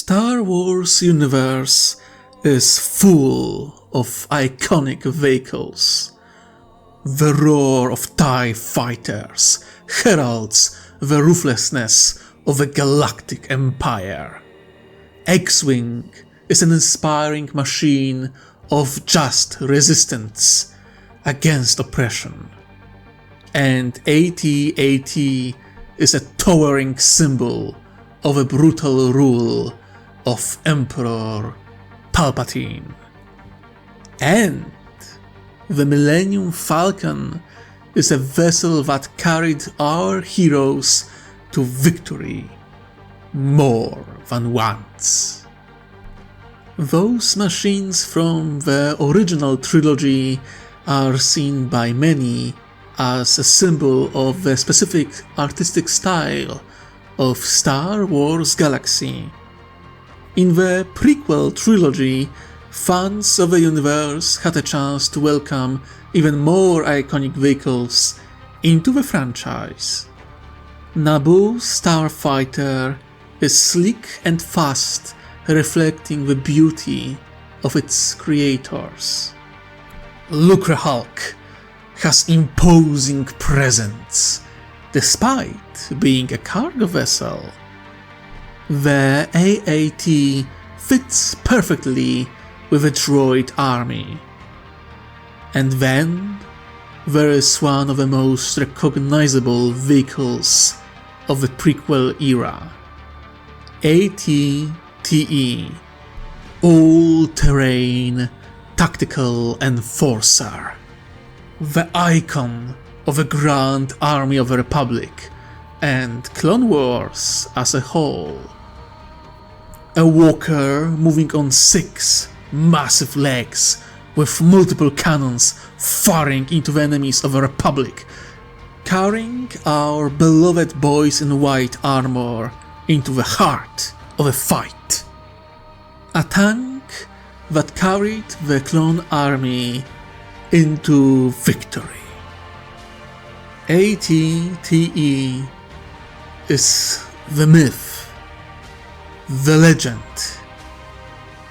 Star Wars universe is full of iconic vehicles. The roar of TIE fighters heralds the ruthlessness of a galactic empire. X-Wing is an inspiring machine of just resistance against oppression. And AT-AT is a towering symbol of a brutal rule of Emperor Palpatine. And the Millennium Falcon is a vessel that carried our heroes to victory more than once. Those machines from the original trilogy are seen by many as a symbol of the specific artistic style of Star Wars Galaxy. In the prequel trilogy, fans of the universe had a chance to welcome even more iconic vehicles into the franchise. Naboo Starfighter is sleek and fast, reflecting the beauty of its creators. Lucrehulk has imposing presence, despite being a cargo vessel. The AAT fits perfectly with a droid army. And then there is one of the most recognizable vehicles of the prequel era, AT-TE, all-terrain tactical enforcer, the icon of the Grand Army of the Republic and Clone Wars as a whole. A walker moving on 6 massive legs with multiple cannons firing into the enemies of the Republic, carrying our beloved boys in white armor into the heart of a fight. A tank that carried the clone army into victory. AT-TE is the myth, the legend,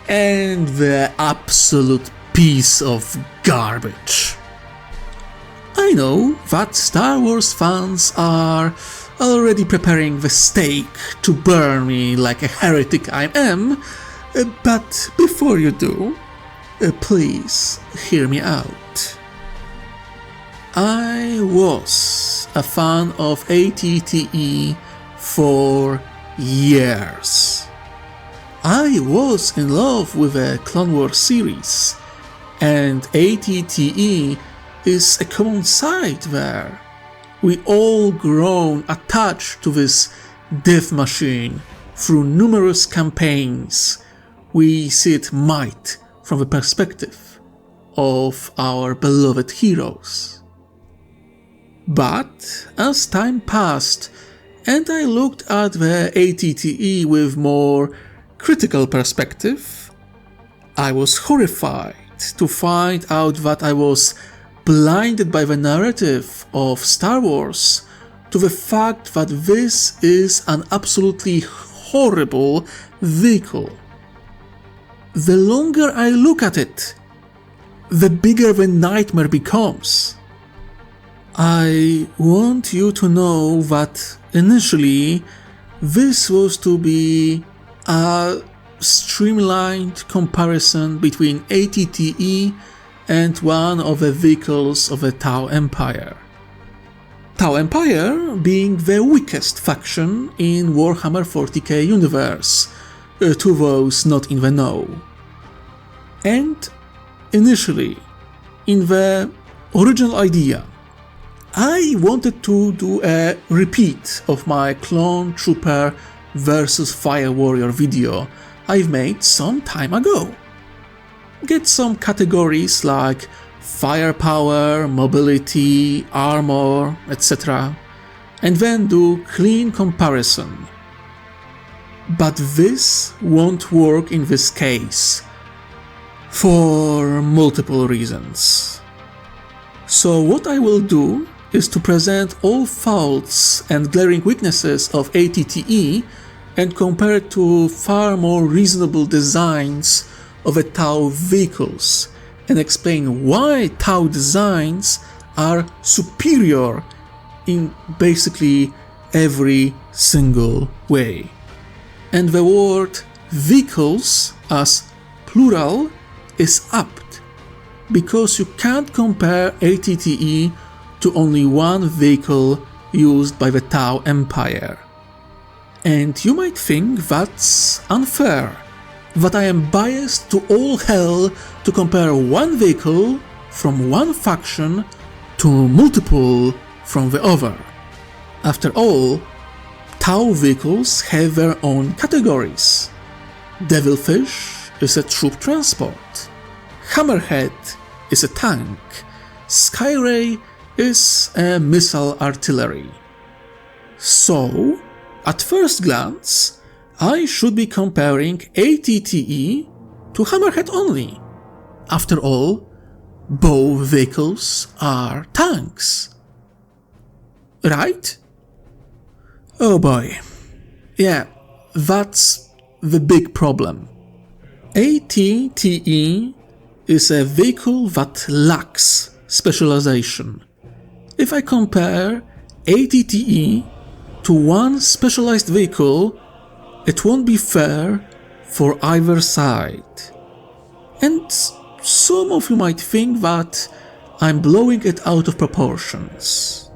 and the absolute piece of garbage. I know that Star Wars fans are already preparing the stake to burn me like a heretic I am, but before you do, please hear me out. I was a fan of AT-TE for years. I was in love with the Clone Wars series, and AT-TE is a common sight there. We all grown attached to this death machine through numerous campaigns. We see it might from the perspective of our beloved heroes. But as time passed and I looked at the AT-TE with more critical perspective, I was horrified to find out that I was blinded by the narrative of Star Wars to the fact that this is an absolutely horrible vehicle. The longer I look at it, the bigger the nightmare becomes. I want you to know that initially this was to be a streamlined comparison between AT-TE and one of the vehicles of the Tau Empire. Tau Empire being the weakest faction in Warhammer 40k universe, to those not in the know. And initially, in the original idea, I wanted to do a repeat of my Clone Trooper versus Fire Warrior video I've made some time ago. Get some categories like firepower, mobility, armor, etc. and then do clean comparison. But this won't work in this case, for multiple reasons. So what I will do is to present all faults and glaring weaknesses of AT-TE and compare it to far more reasonable designs of a Tau vehicles and explain why Tau designs are superior in basically every single way. And the word vehicles as plural is apt, because you can't compare ATTE to only one vehicle used by the Tau Empire. And you might think that's unfair, that I am biased to all hell to compare one vehicle from one faction to multiple from the other. After all, Tau vehicles have their own categories. Devilfish is a troop transport, Hammerhead is a tank, Skyray is a missile artillery. So, at first glance, I should be comparing ATTE to Hammerhead only. After all, both vehicles are tanks. Right? Oh boy. Yeah, that's the big problem. ATTE is a vehicle that lacks specialization. If I compare ATTE to one specialized vehicle, it won't be fair for either side. And some of you might think that I'm blowing it out of proportions.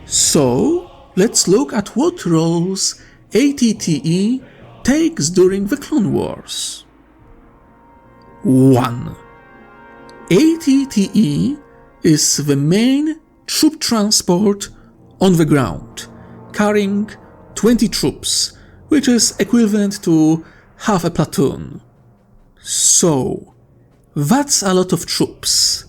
So, let's look at what roles ATTE takes during the Clone Wars. 1. ATTE is the main troop transport on the ground, carrying 20 troops, which is equivalent to half a platoon. So, that's a lot of troops.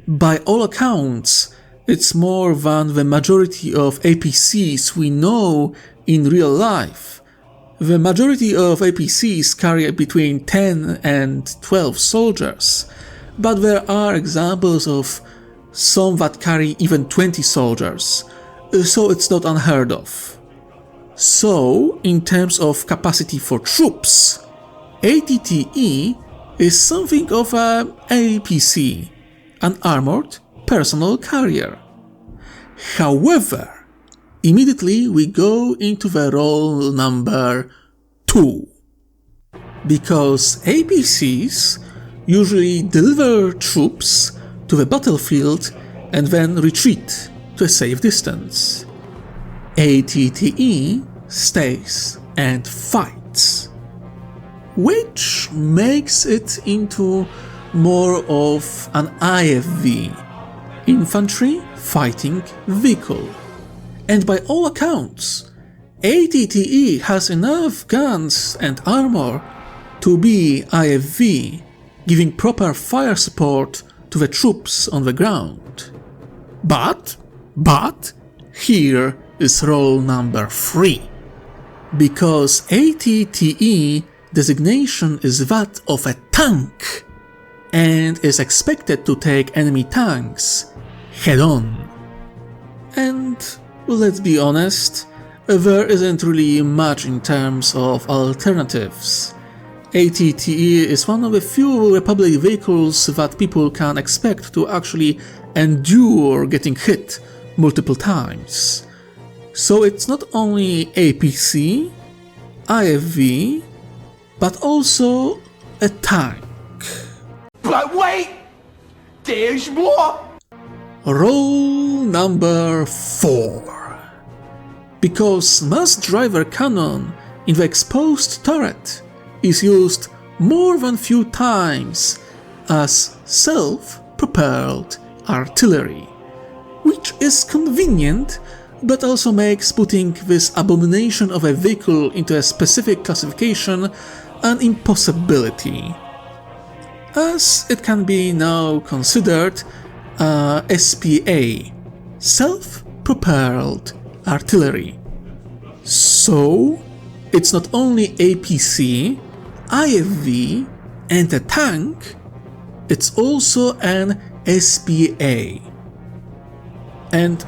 By all accounts, it's more than the majority of APCs we know in real life. The majority of APCs carry between 10 and 12 soldiers, but there are examples of some that carry even 20 soldiers, so it's not unheard of. So, in terms of capacity for troops, ATTE is something of an APC, an armored personal carrier. However, immediately we go into the role number 2. Because APCs usually deliver troops to the battlefield and then retreat to a safe distance. ATTE stays and fights, which makes it into more of an IFV, Infantry Fighting Vehicle. And by all accounts, ATTE has enough guns and armor to be IFV, giving proper fire support to the troops on the ground. But, here is role number 3. Because ATTE designation is that of a tank, and is expected to take enemy tanks head-on. And let's be honest, there isn't really much in terms of alternatives. ATTE is one of the few Republic vehicles that people can expect to actually endure getting hit multiple times. So it's not only APC, IFV, but also a tank. But wait! There's more! Role number 4. Because mass driver cannon in the exposed turret is used more than few times as self-propelled artillery, which is convenient but also makes putting this abomination of a vehicle into a specific classification an impossibility, as it can be now considered SPA, self-propelled artillery. So, it's not only APC, IFV, and a tank, it's also an SPA. And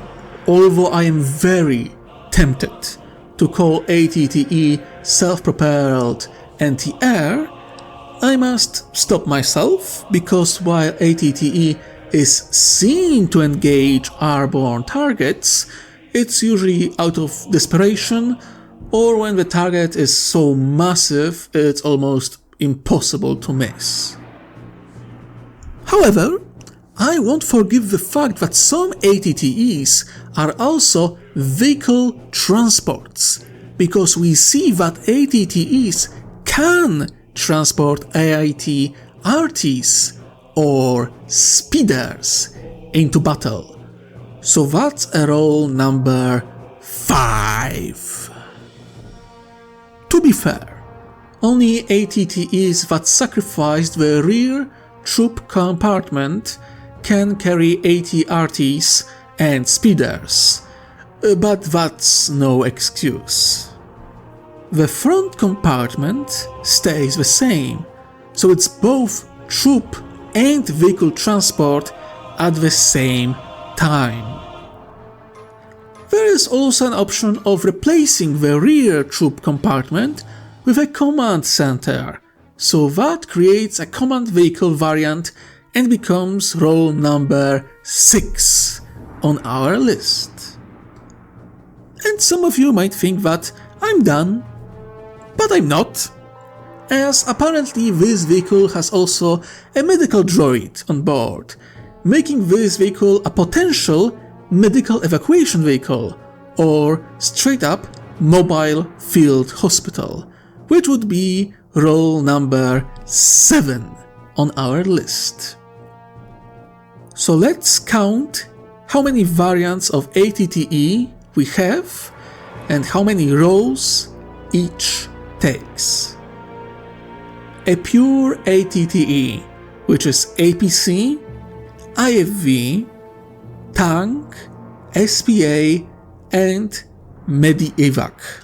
although I am very tempted to call ATTE self-propelled anti-air, I must stop myself, because while ATTE is seen to engage airborne targets, it's usually out of desperation or when the target is so massive it's almost impossible to miss. However, I won't forgive the fact that some ATTEs are also vehicle transports, because we see that ATTEs can transport AIT-RTs or speeders into battle. So that's a role number 5. To be fair, only ATTEs that sacrificed the rear troop compartment can carry AT-RTs and speeders, but that's no excuse. The front compartment stays the same, so it's both troop and vehicle transport at the same time. There is also an option of replacing the rear troop compartment with a command center, so that creates a command vehicle variant and becomes role number 6 on our list. And some of you might think that I'm done, but I'm not, as apparently this vehicle has also a medical droid on board, making this vehicle a potential medical evacuation vehicle, or straight up mobile field hospital, which would be role number 7 on our list. So let's count how many variants of ATTE we have and how many roles each takes. A pure ATTE, which is APC, IFV, tank, SPA, and Medi-Evac.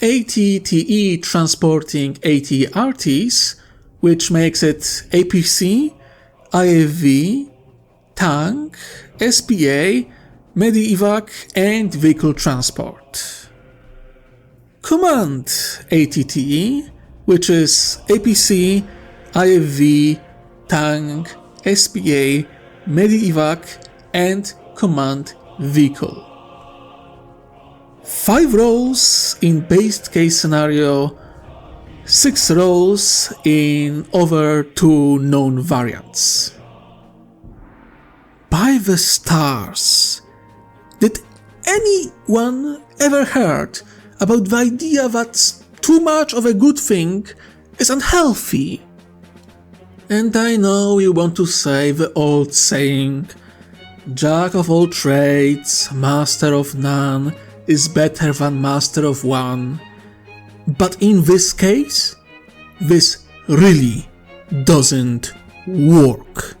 ATTE transporting AT-RTs, which makes it APC, IFV, tank, SPA, Medi-Evac, and vehicle transport. Command ATTE, which is APC, IFV, tank, SPA, Medi-Evac, and command vehicle. 5 roles in base case scenario, 6 roles in over 2 known variants. By the stars, did anyone ever heard about the idea that too much of a good thing is unhealthy? And I know you want to say the old saying, Jack of all trades, master of none, is better than master of one. But in this case, this really doesn't work.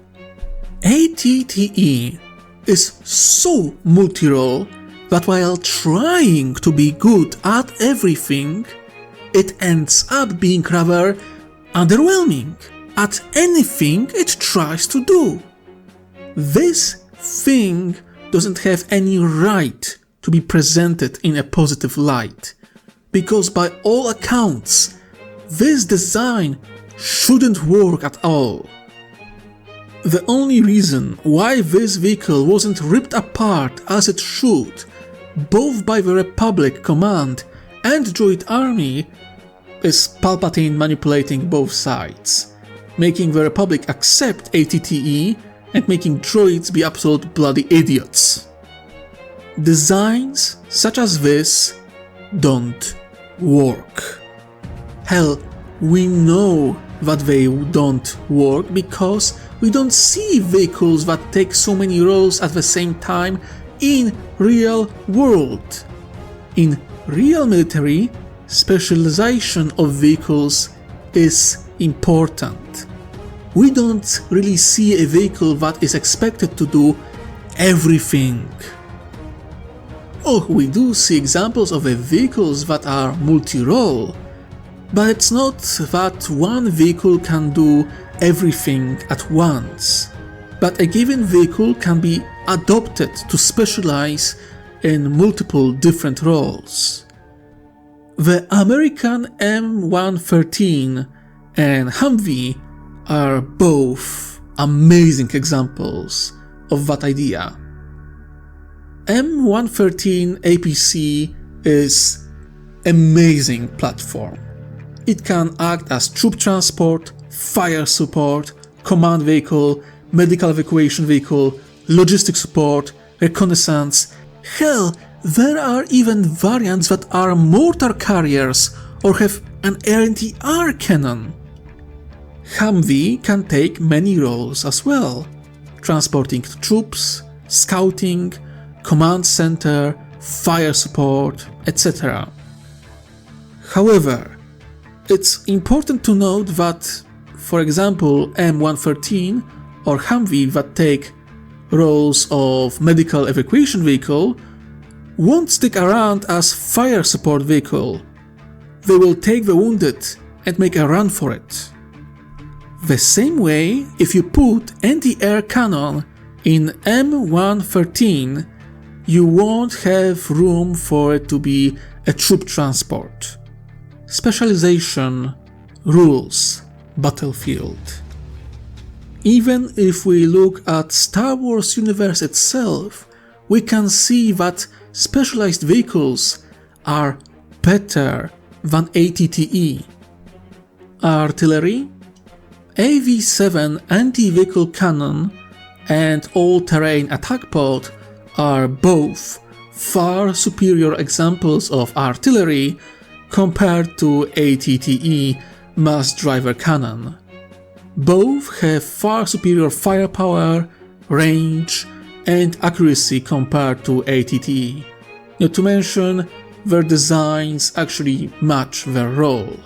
ATTE is so multi-role that while trying to be good at everything, it ends up being rather underwhelming at anything it tries to do. This thing doesn't have any right to be presented in a positive light, because by all accounts, this design shouldn't work at all. The only reason why this vehicle wasn't ripped apart as it should, both by the Republic Command and Droid Army, is Palpatine manipulating both sides, making the Republic accept ATTE and making droids be absolute bloody idiots. Designs such as this don't work. Hell, we know that they don't work because we don't see vehicles that take so many roles at the same time in real world. In real military, specialization of vehicles is important. We don't really see a vehicle that is expected to do everything. Oh, we do see examples of vehicles that are multi-role, but it's not that one vehicle can do everything at once, but a given vehicle can be adopted to specialize in multiple different roles. The American M113 and Humvee are both amazing examples of that idea. M113 APC is amazing platform. It can act as troop transport, fire support, command vehicle, medical evacuation vehicle, logistic support, reconnaissance. Hell, there are even variants that are mortar carriers or have an RNTR cannon. Humvee can take many roles as well, transporting troops, scouting, command center, fire support, etc. However, it's important to note that, for example, M113 or Humvee that take roles of medical evacuation vehicle won't stick around as fire support vehicle. They will take the wounded and make a run for it. The same way, if you put anti-air cannon in M113, you won't have room for it to be a troop transport. Specialization rules battlefield. Even if we look at Star Wars universe itself, we can see that specialized vehicles are better than ATTE. Artillery, AV-7 anti-vehicle cannon and all-terrain attack pod are both far superior examples of artillery compared to ATTE mass driver cannon. Both have far superior firepower, range, and accuracy compared to ATTE. Not to mention, their designs actually match their role.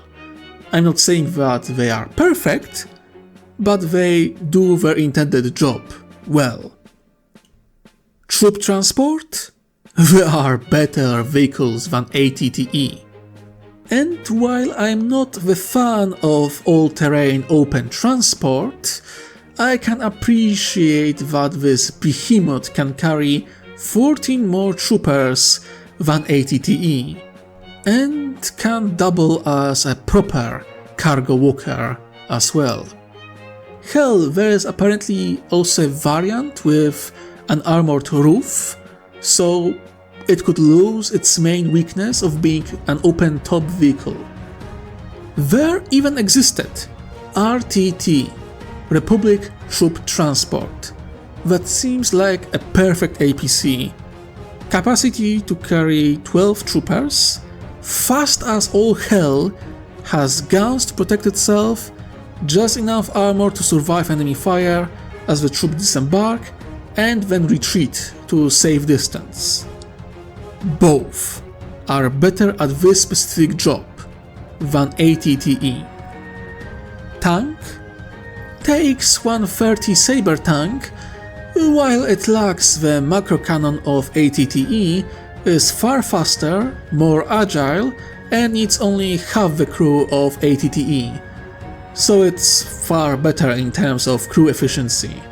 I'm not saying that they are perfect, but they do their intended job well. Troop transport? They are better vehicles than ATTE. And while I'm not the fan of all-terrain open transport, I can appreciate that this behemoth can carry 14 more troopers than ATTE, and can double as a proper cargo walker as well. Hell, there is apparently also a variant with an armored roof, so it could lose its main weakness of being an open-top vehicle. There even existed RTT, Republic Troop Transport, that seems like a perfect APC. Capacity to carry 12 troopers, fast as all hell, has guns to protect itself, just enough armor to survive enemy fire as the troops disembark, and then retreat to safe distance. Both are better at this specific job than ATTE. Tank takes 130 Saber tank, while it lacks the macro cannon of ATTE, is far faster, more agile, and needs only half the crew of ATTE, so it's far better in terms of crew efficiency.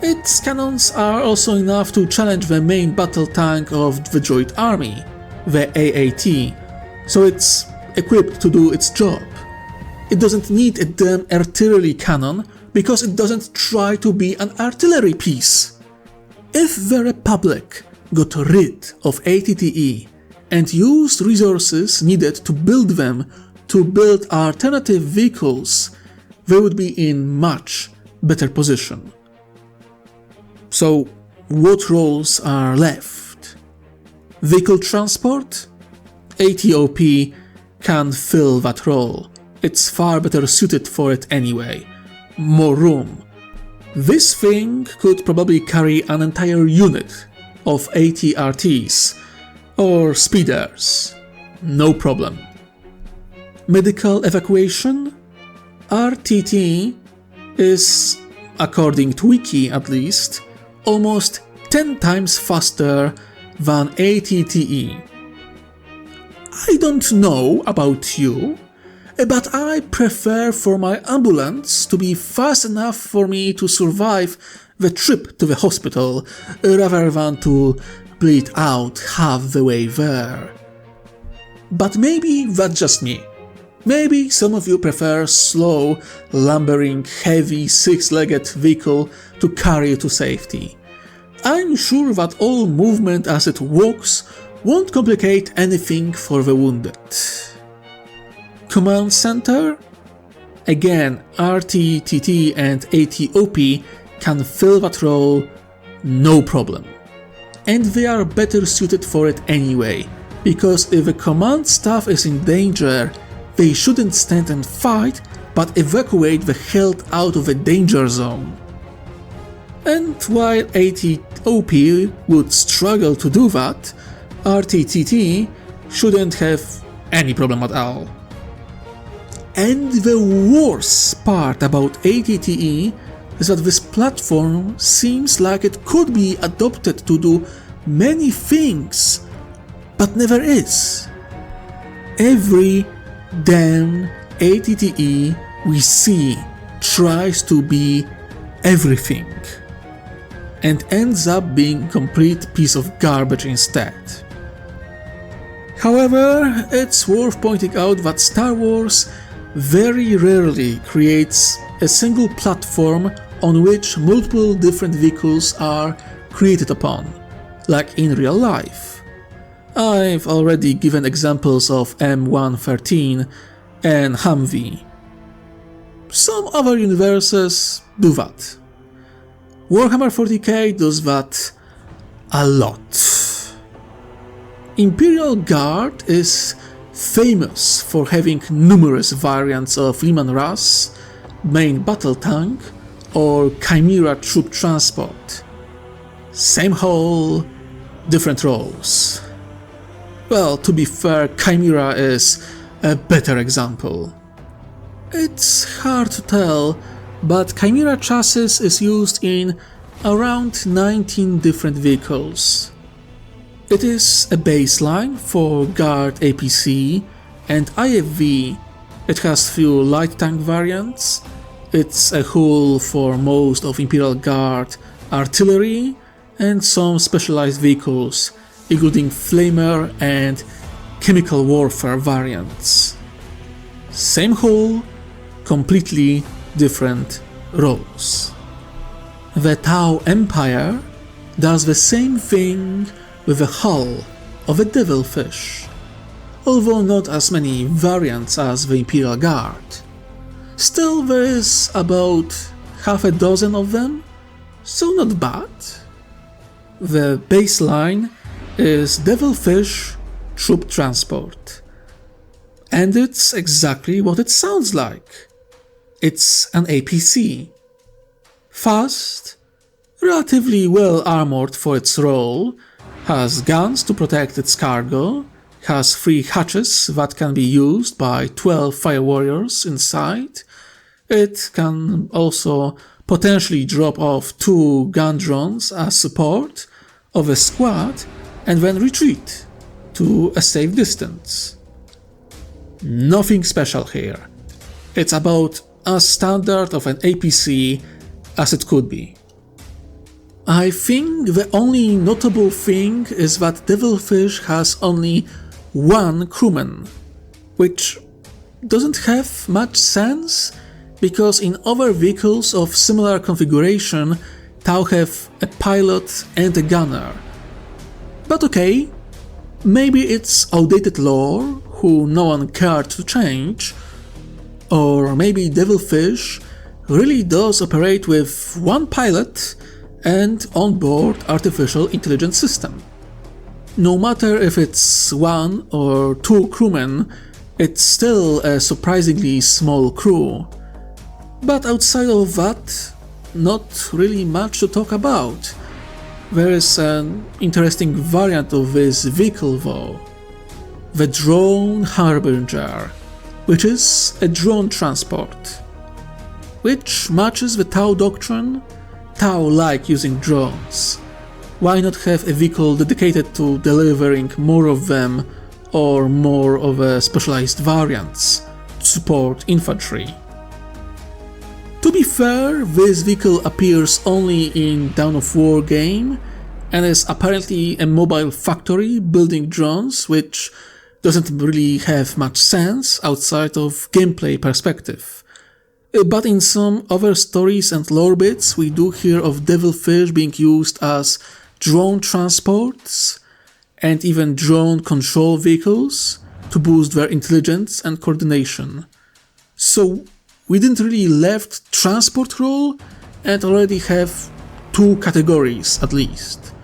Its cannons are also enough to challenge the main battle tank of the droid army, the AAT, so it's equipped to do its job. It doesn't need a damn artillery cannon because it doesn't try to be an artillery piece. If the Republic got rid of ATTE and used resources needed to build them to build alternative vehicles, they would be in much better position. So, what roles are left? Vehicle transport? ATOP can fill that role. It's far better suited for it anyway. More room. This thing could probably carry an entire unit of ATRTs or speeders. No problem. Medical evacuation? RTT is, according to Wiki at least, almost 10 times faster than ATTE. I don't know about you, but I prefer for my ambulance to be fast enough for me to survive the trip to the hospital rather than to bleed out half the way there. But maybe that's just me. Maybe some of you prefer slow, lumbering, heavy, six-legged vehicle to carry you to safety. I'm sure that all movement as it walks won't complicate anything for the wounded. Command Center? Again, RTTT and ATOP can fill that role no problem. And they are better suited for it anyway, because if the command staff is in danger, they shouldn't stand and fight, but evacuate the health out of the danger zone. And while ATOP would struggle to do that, RTTT shouldn't have any problem at all. And the worst part about ATTE is that this platform seems like it could be adopted to do many things, but never is. Every damn ATTE we see tries to be everything, and ends up being a complete piece of garbage instead. However, it's worth pointing out that Star Wars very rarely creates a single platform on which multiple different vehicles are created upon, like in real life. I've already given examples of M113 and Humvee. Some other universes do that. Warhammer 40k does that a lot. Imperial Guard is famous for having numerous variants of Leman Russ, main battle tank, or Chimera troop transport. Same hull, different roles. Well, to be fair, Chimera is a better example. It's hard to tell, but Chimera chassis is used in around 19 different vehicles. It is a baseline for Guard APC and IFV. It has few light tank variants. It's a hull for most of Imperial Guard artillery and some specialized vehicles, including Flamer and chemical warfare variants. Same hull, completely different roles. The Tau Empire does the same thing with the hull of a Devilfish, although not as many variants as the Imperial Guard. Still, there is about half a dozen of them, so not bad. The baseline is Devilfish Troop Transport, and it's exactly what it sounds like. It's an APC. Fast, relatively well armored for its role, has guns to protect its cargo, has 3 hatches that can be used by 12 fire warriors inside. It can also potentially drop off 2 gun drones as support of a squad and then retreat to a safe distance. Nothing special here. It's about as standard of an APC as it could be. I think the only notable thing is that Devilfish has only 1 crewman, which doesn't have much sense because in other vehicles of similar configuration, Tau have a pilot and a gunner. But okay, maybe it's outdated lore who no one cared to change, or maybe Devilfish really does operate with 1 pilot and onboard artificial intelligence system. No matter if it's 1 or 2 crewmen, it's still a surprisingly small crew. But outside of that, not really much to talk about. There is an interesting variant of this vehicle though. The Drone Harbinger, which is a drone transport, which matches the Tau doctrine. Tau like using drones. Why not have a vehicle dedicated to delivering more of them or more of a specialized variants to support infantry? To be fair, this vehicle appears only in Dawn of War game and is apparently a mobile factory building drones which doesn't really have much sense outside of gameplay perspective. But in some other stories and lore bits, we do hear of devilfish being used as drone transports and even drone control vehicles to boost their intelligence and coordination. So we didn't really left transport role and already have two categories at least.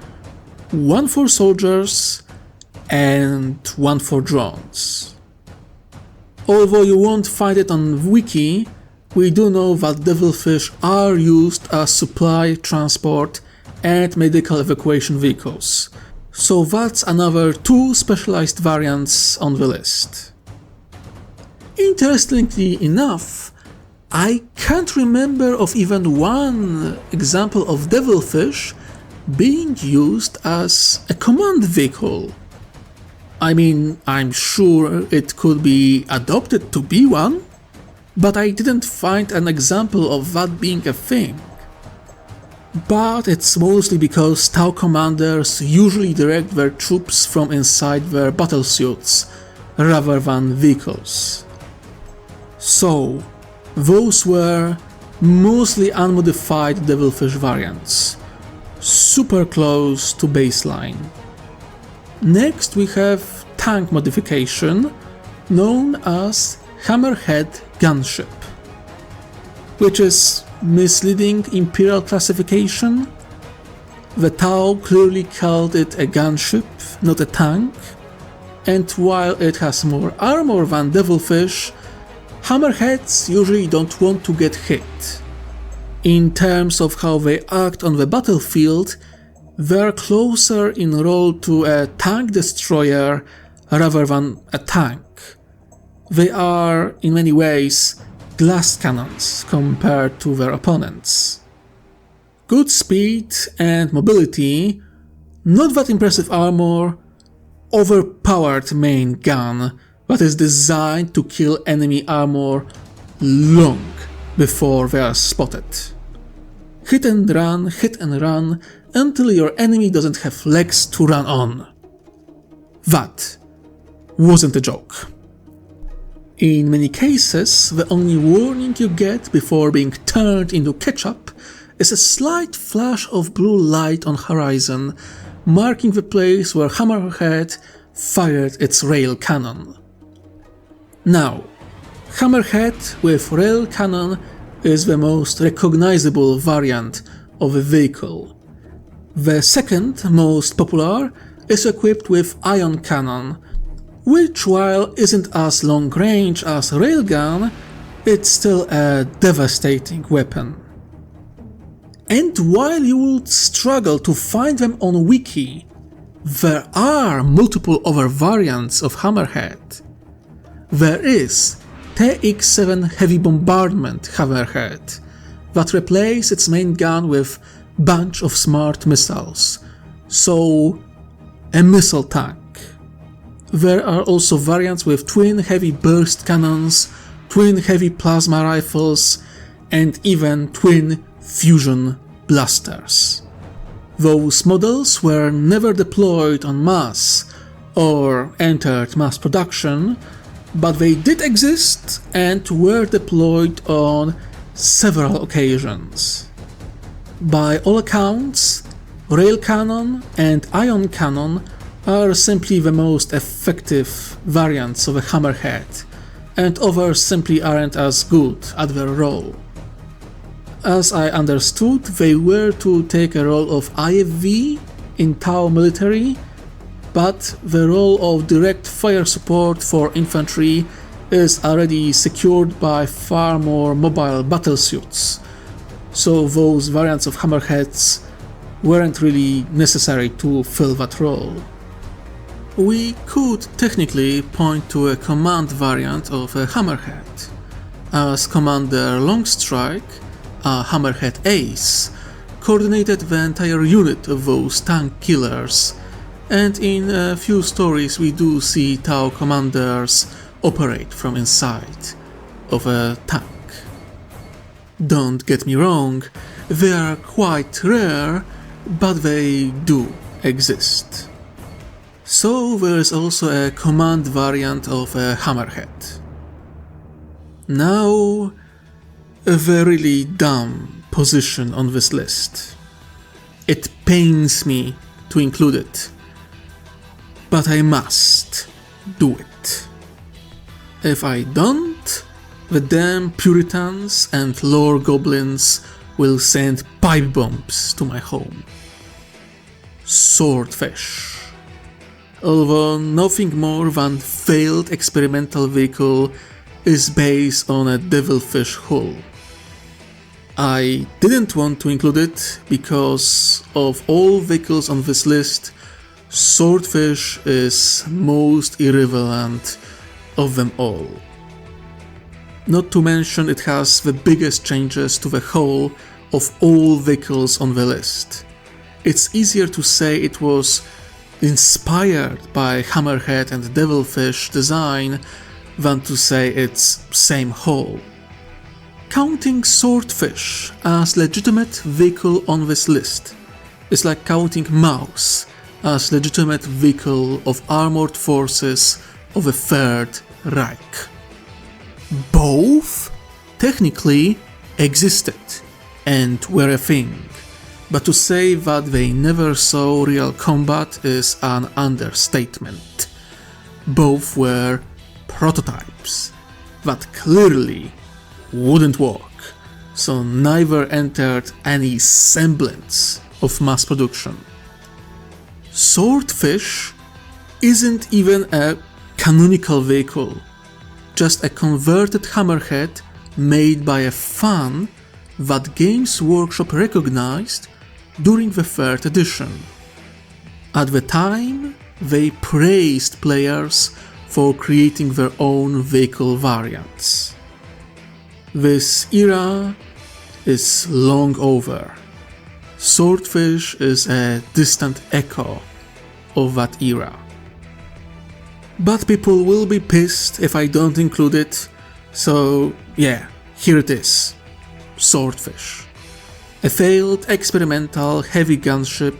One for soldiers and one for drones. Although you won't find it on Wiki, we do know that devilfish are used as supply, transport and medical evacuation vehicles. So that's another two specialized variants on the list. Interestingly enough, I can't remember of even one example of devilfish being used as a command vehicle. I mean, I'm sure it could be adopted to be one, but I didn't find an example of that being a thing. But it's mostly because Tau commanders usually direct their troops from inside their battlesuits rather than vehicles. So, those were mostly unmodified devilfish variants, super close to baseline. Next we have tank modification known as Hammerhead Gunship, which is misleading Imperial classification. The Tau clearly called it a gunship, not a tank, and while it has more armor than devilfish, hammerheads usually don't want to get hit. In terms of how they act on the battlefield, they're closer in role to a tank destroyer rather than a tank. They are, in many ways, glass cannons compared to their opponents. Good speed and mobility, not that impressive armor, overpowered main gun that is designed to kill enemy armor long before they are spotted. Hit and run until your enemy doesn't have legs to run on. That wasn't a joke. In many cases, the only warning you get before being turned into ketchup is a slight flash of blue light on horizon, marking the place where Hammerhead fired its rail cannon. Now, Hammerhead with rail cannon is the most recognizable variant of a vehicle. The second most popular is equipped with ion cannon, which while isn't as long range as railgun, it's still a devastating weapon. And while you would struggle to find them on Wiki, there are multiple other variants of Hammerhead. There is TX-7 Heavy Bombardment Hammerhead that replaces its main gun with bunch of smart missiles, so a missile tank. There are also variants with twin heavy burst cannons, twin heavy plasma rifles, and even twin fusion blasters. Those models were never deployed en masse or entered mass production, but they did exist and were deployed on several occasions. By all accounts, rail cannon and ion cannon are simply the most effective variants of a Hammerhead, and others simply aren't as good at their role. As I understood, they were to take a role of IFV in Tau military, but the role of direct fire support for infantry is already secured by far more mobile battlesuits, so those variants of Hammerheads weren't really necessary to fill that role. We could technically point to a command variant of a Hammerhead, as Commander Longstrike, a Hammerhead Ace, coordinated the entire unit of those tank killers, and in a few stories we do see Tau commanders operate from inside of a tank. Don't get me wrong, they are quite rare, but they do exist. So there is also a command variant of a Hammerhead. Now, a very dumb position on this list. It pains me to include it, but I must do it. If I don't, the damn Puritans and lore goblins will send pipe bombs to my home. Swordfish. Although nothing more than failed experimental vehicle is based on a devilfish hull. I didn't want to include it because of all vehicles on this list, Swordfish is most irrelevant of them all. Not to mention it has the biggest changes to the hull of all vehicles on the list. It's easier to say it was inspired by Hammerhead and Devilfish design than to say it's same hull. Counting Swordfish as legitimate vehicle on this list is like counting Mouse as legitimate vehicle of armored forces of the Third Reich. Both technically existed and were a thing, but to say that they never saw real combat is an understatement. Both were prototypes that clearly wouldn't work, so neither entered any semblance of mass production. Swordfish isn't even a canonical vehicle, just a converted Hammerhead made by a fan that Games Workshop recognized during the 3rd edition. At the time, they praised players for creating their own vehicle variants. This era is long over. Swordfish is a distant echo of that era. But people will be pissed if I don't include it, so yeah, here it is. Swordfish. A failed experimental heavy gunship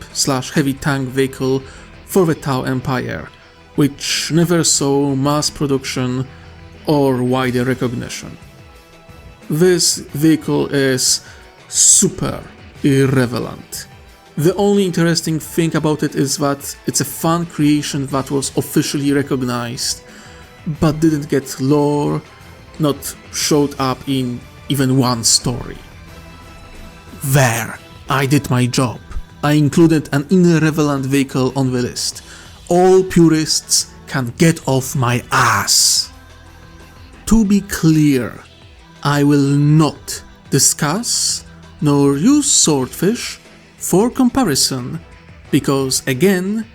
/ heavy tank vehicle for the Tau Empire, which never saw mass production or wider recognition. This vehicle is super irrelevant. The only interesting thing about it is that it's a fan creation that was officially recognized, but didn't get lore, not showed up in even one story. There, I did my job. I included an irrelevant vehicle on the list. All purists can get off my ass. To be clear, I will not discuss nor use Swordfish for comparison, because again,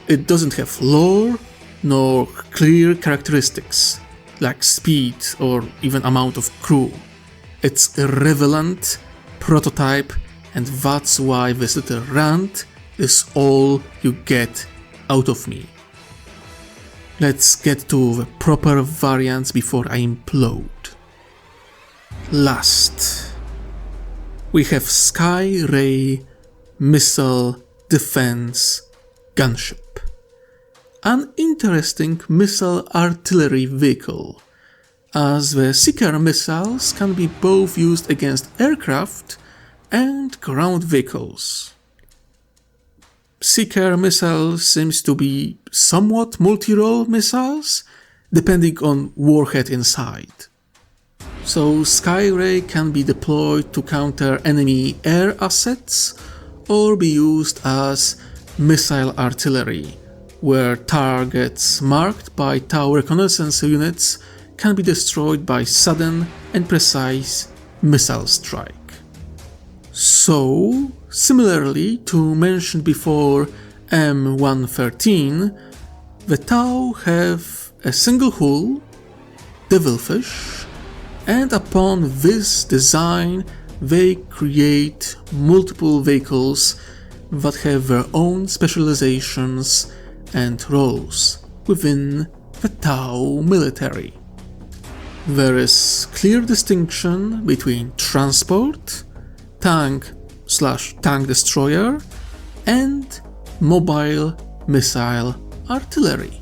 it doesn't have lore nor clear characteristics like speed or even amount of crew. It's irrelevant prototype, and that's why this little rant is all you get out of me. Let's get to the proper variants before I implode. Last, we have Sky-Ray Missile Defense Gunship. An interesting missile artillery vehicle, as the Seeker missiles can be both used against aircraft and ground vehicles. Seeker missile seems to be somewhat multi-role missiles, depending on warhead inside. So Sky-Ray can be deployed to counter enemy air assets or be used as missile artillery, where targets marked by Tau reconnaissance units can be destroyed by sudden and precise missile strike. So, similarly to mentioned before M113, the Tau have a single hull, Devilfish, and upon this design they create multiple vehicles that have their own specializations and roles within the Tau military. There is clear distinction between transport, tank/tank destroyer, and mobile missile artillery.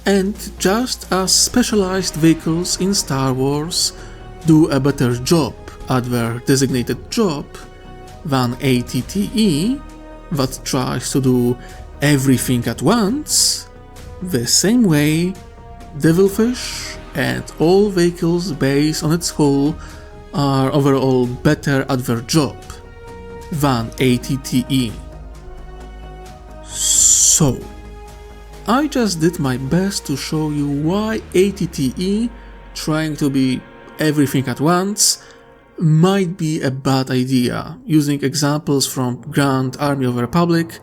And just as specialized vehicles in Star Wars do a better job at their designated job than ATTE that tries to do everything at once, the same way Devilfish and all vehicles based on its hull are overall better at their job than ATTE. So, I just did my best to show you why ATTE trying to be everything at once might be a bad idea, using examples from Grand Army of the Republic,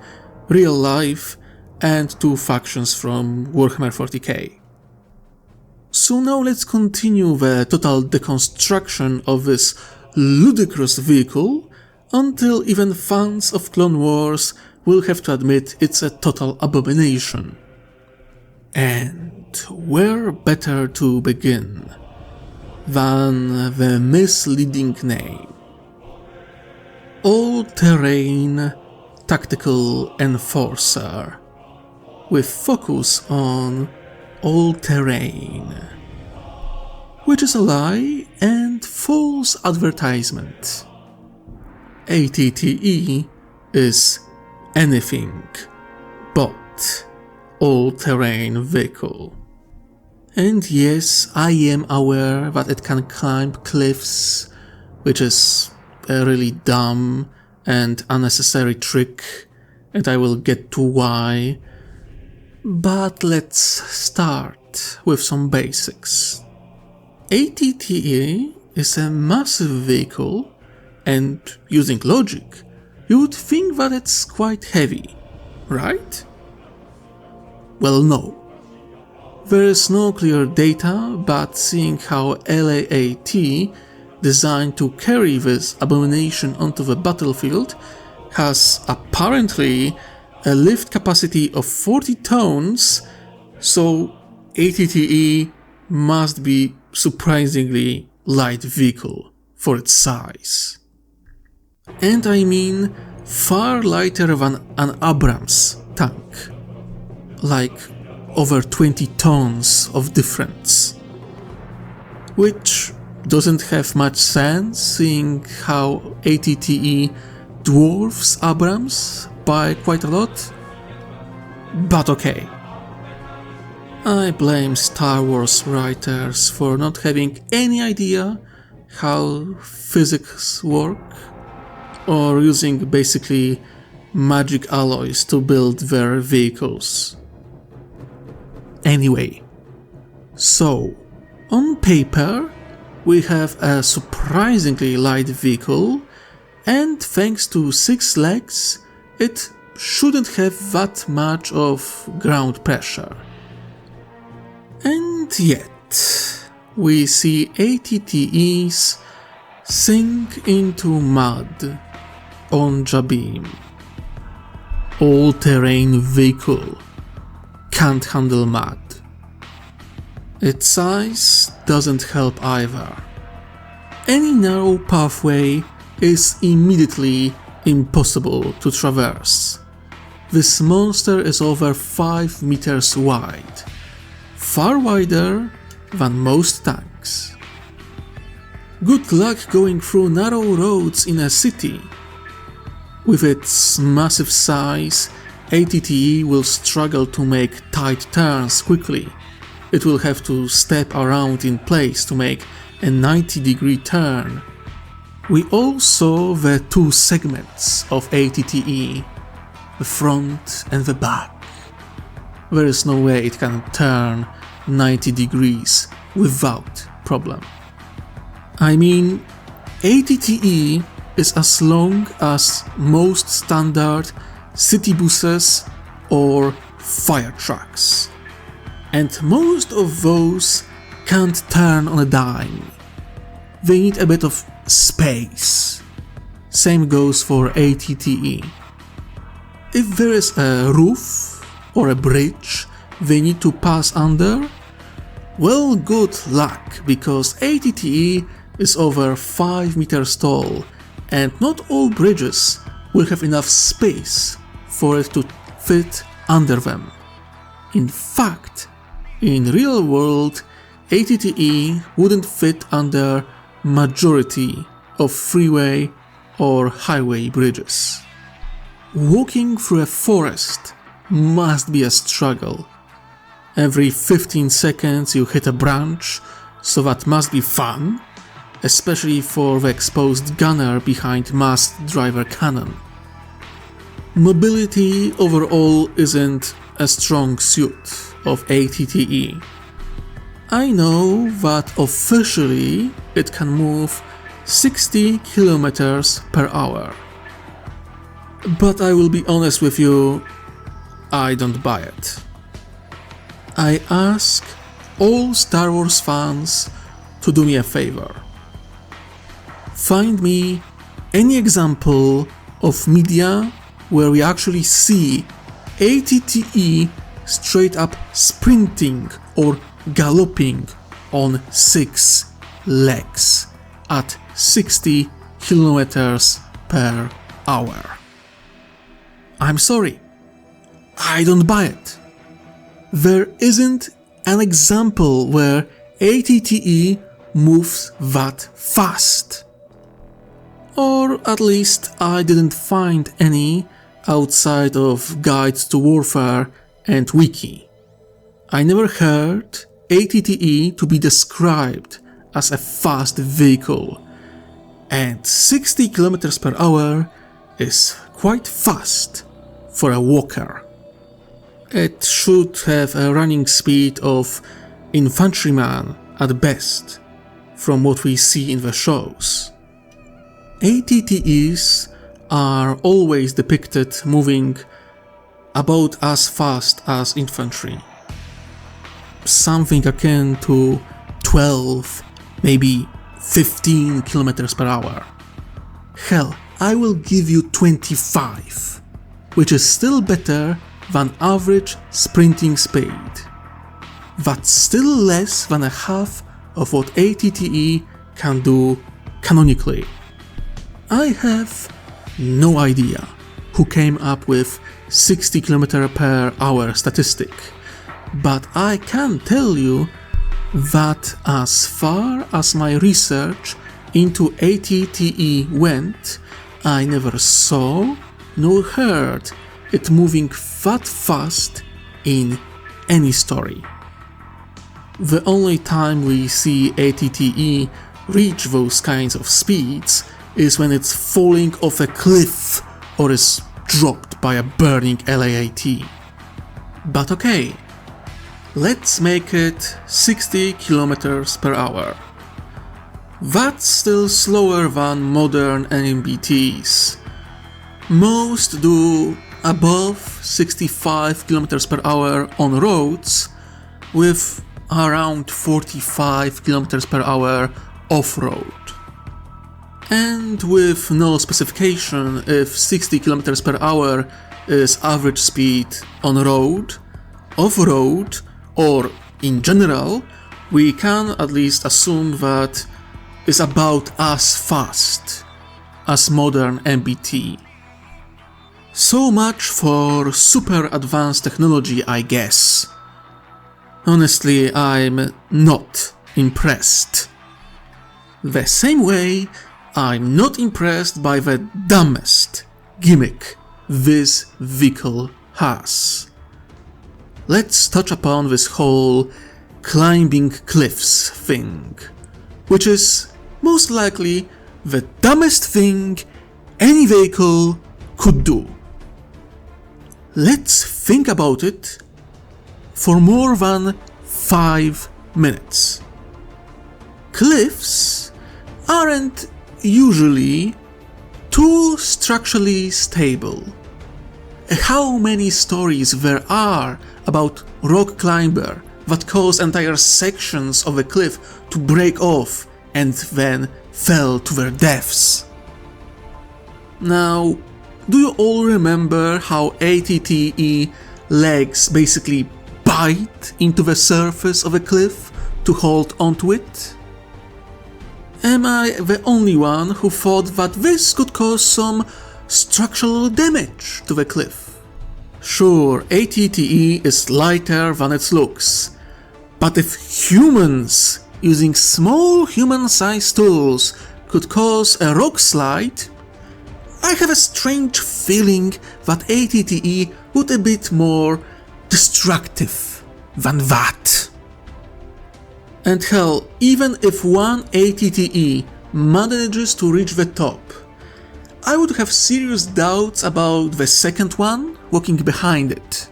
real life, and 2 factions from Warhammer 40k. So now let's continue the total deconstruction of this ludicrous vehicle until even fans of Clone Wars will have to admit it's a total abomination. And where better to begin than the misleading name? All-Terrain Tactical Enforcer, with focus on all-terrain, which is a lie and false advertisement. ATTE is anything but all-terrain vehicle. And yes, I am aware that it can climb cliffs, which is a really dumb and unnecessary trick, and I will get to why. But let's start with some basics. ATTE is a massive vehicle, and using logic, you would think that it's quite heavy, right? Well, no. There is no clear data, but seeing how LAAT, designed to carry this abomination onto the battlefield, has apparently a lift capacity of 40 tons, so ATTE must be surprisingly light vehicle for its size. And I mean far lighter than an Abrams tank, like over 20 tons of difference, which doesn't have much sense seeing how ATTE dwarfs Abrams by quite a lot, but okay. I blame Star Wars writers for not having any idea how physics work, or using basically magic alloys to build their vehicles. Anyway, so on paper we have a surprisingly light vehicle, and thanks to 6 legs, it shouldn't have that much of ground pressure. And yet, we see ATTEs sink into mud on Jabiim. All-terrain vehicle can't handle mud. Its size doesn't help either. Any narrow pathway is immediately impossible to traverse. This monster is over 5 meters wide, far wider than most tanks. Good luck going through narrow roads in a city. With its massive size, ATTE will struggle to make tight turns quickly. It will have to step around in place to make a 90-degree turn. We all saw the 2 segments of ATTE, the front and the back. There is no way it can turn 90 degrees without problem. I mean, ATTE is as long as most standard city buses or fire trucks, and most of those can't turn on a dime. They need a bit of space. Same goes for ATTE. If there is a roof or a bridge they need to pass under, well, good luck, because ATTE is over 5 meters tall, and not all bridges will have enough space for it to fit under them. In fact, in real world, ATTE wouldn't fit under majority of freeway or highway bridges. Walking through a forest must be a struggle. Every 15 seconds you hit a branch, so that must be fun, especially for the exposed gunner behind masked driver cannon. Mobility overall isn't a strong suit of ATTE. I know that officially it can move 60 kilometers per hour. But I will be honest with you, I don't buy it. I ask all Star Wars fans to do me a favor. Find me any example of media where we actually see ATTE straight up sprinting or galloping on 6 legs at 60 kilometers per hour. I'm sorry, I don't buy it. There isn't an example where ATTE moves that fast. Or at least I didn't find any outside of Guides to Warfare and Wiki. I never heard ATTE to be described as a fast vehicle, and 60 km per hour is quite fast for a walker. It should have a running speed of infantryman at best, from what we see in the shows. ATTEs are always depicted moving about as fast as infantry. Something akin to 12, maybe 15 kilometers per hour. Hell, I will give you 25, which is still better than average sprinting speed. That's still less than a half of what ATTE can do canonically. I have no idea who came up with 60 km per hour statistic, but I can tell you that as far as my research into ATTE went, I never saw nor heard it moving that fast in any story. The only time we see ATTE reach those kinds of speeds is when it's falling off a cliff or is dropped by a burning LAAT. But okay, let's make it 60 kilometers per hour. That's still slower than modern NMBTs. Most do above 65 kilometers per hour on roads, with around 45 kilometers per hour off-road. And with no specification if 60 km per hour is average speed on road, off-road, or in general, we can at least assume that is about as fast as modern MBT. So much for super advanced technology, I guess. Honestly, I'm not impressed. The same way I'm not impressed by the dumbest gimmick this vehicle has. Let's touch upon this whole climbing cliffs thing, which is most likely the dumbest thing any vehicle could do. Let's think about it for more than 5 minutes. Cliffs aren't usually too structurally stable. How many stories there are about rock climber that caused entire sections of a cliff to break off and then fell to their deaths. Now, do you all remember how ATTE legs basically bite into the surface of a cliff to hold onto it? Am I the only one who thought that this could cause some structural damage to the cliff? Sure, ATTE is lighter than it looks, but if humans using small human-sized tools could cause a rock slide, I have a strange feeling that ATTE would be a bit more destructive than that. And hell, even if one ATTE manages to reach the top, I would have serious doubts about the second one walking behind it.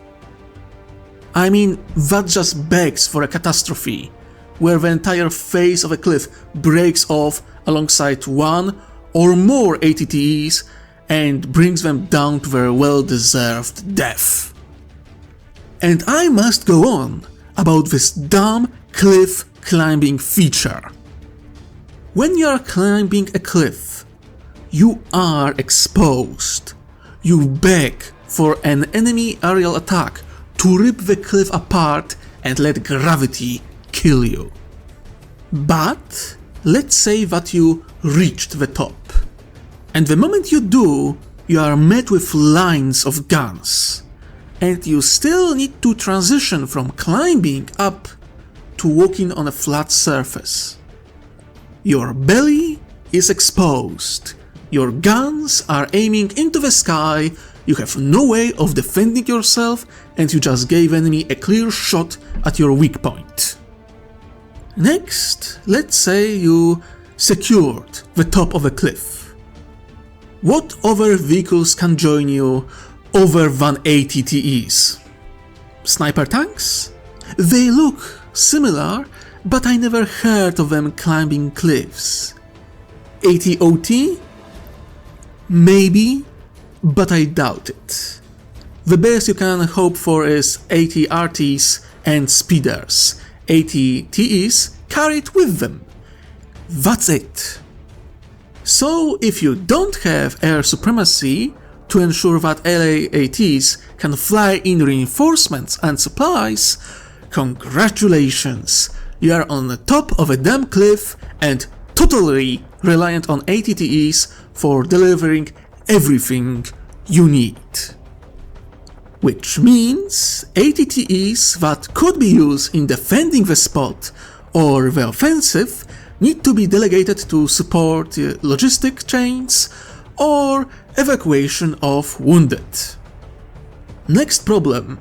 I mean, that just begs for a catastrophe, where the entire face of a cliff breaks off alongside one or more ATTEs and brings them down to their well-deserved death. And I must go on about this dumb cliff climbing feature. When you are climbing a cliff, you are exposed. You beg for an enemy aerial attack to rip the cliff apart and let gravity kill you. But let's say that you reached the top, and the moment you do, you are met with lines of guns, and you still need to transition from climbing up to walking on a flat surface. Your belly is exposed, your guns are aiming into the sky, you have no way of defending yourself, and you just gave enemy a clear shot at your weak point. Next, let's say you secured the top of a cliff. What other vehicles can join you other than ATTEs? Sniper tanks? They look similar, but I never heard of them climbing cliffs. ATOT? Maybe, but I doubt it. The best you can hope for is ATRTs and speeders. ATTEs carried with them. That's it. So if you don't have air supremacy to ensure that LAATs can fly in reinforcements and supplies, congratulations, you are on the top of a damn cliff and totally reliant on ATTEs for delivering everything you need. Which means ATTEs that could be used in defending the spot or the offensive need to be delegated to support logistic chains or evacuation of wounded. Next problem.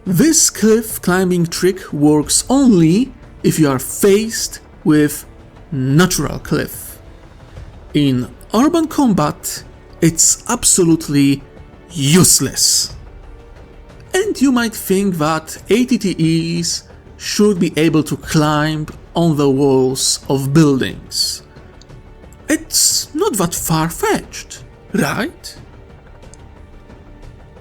This cliff climbing trick works only if you are faced with natural cliff. In urban combat, it's absolutely useless. And you might think that ATTEs should be able to climb on the walls of buildings. It's not that far-fetched, right?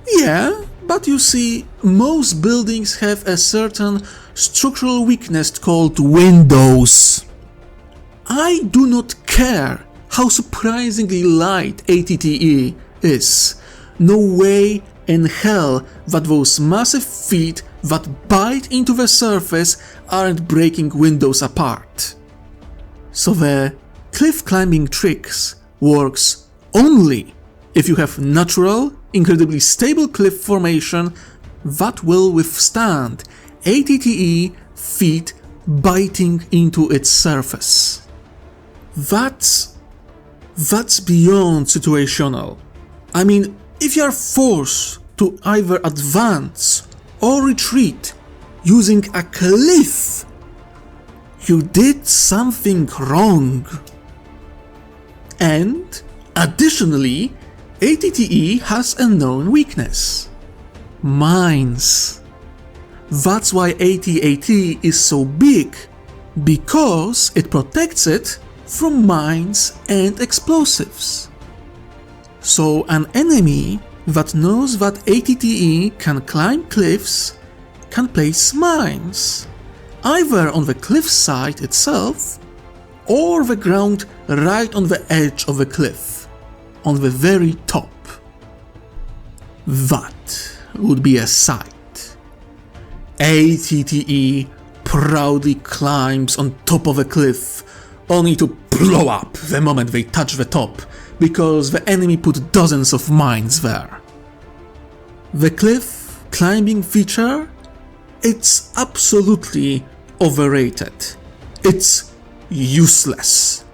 Yeah, but you see, most buildings have a certain structural weakness called windows. I do not care how surprisingly light ATTE is. No way in hell that those massive feet that bite into the surface aren't breaking windows apart. So the cliff climbing tricks works only if you have natural, incredibly stable cliff formation that will withstand ATTE feet biting into its surface. That's beyond situational. I mean, if you are forced to either advance or retreat using a cliff, you did something wrong. And additionally, ATTE has a known weakness: mines. That's why AT-AT is so big, because it protects it from mines and explosives. So an enemy that knows that ATTE can climb cliffs can place mines, either on the cliffside itself or the ground right on the edge of the cliff, on the very top. That would be a sight. ATTE proudly climbs on top of a cliff, only to blow up the moment they touch the top, because the enemy put dozens of mines there. The cliff climbing feature? It's absolutely overrated. It's useless.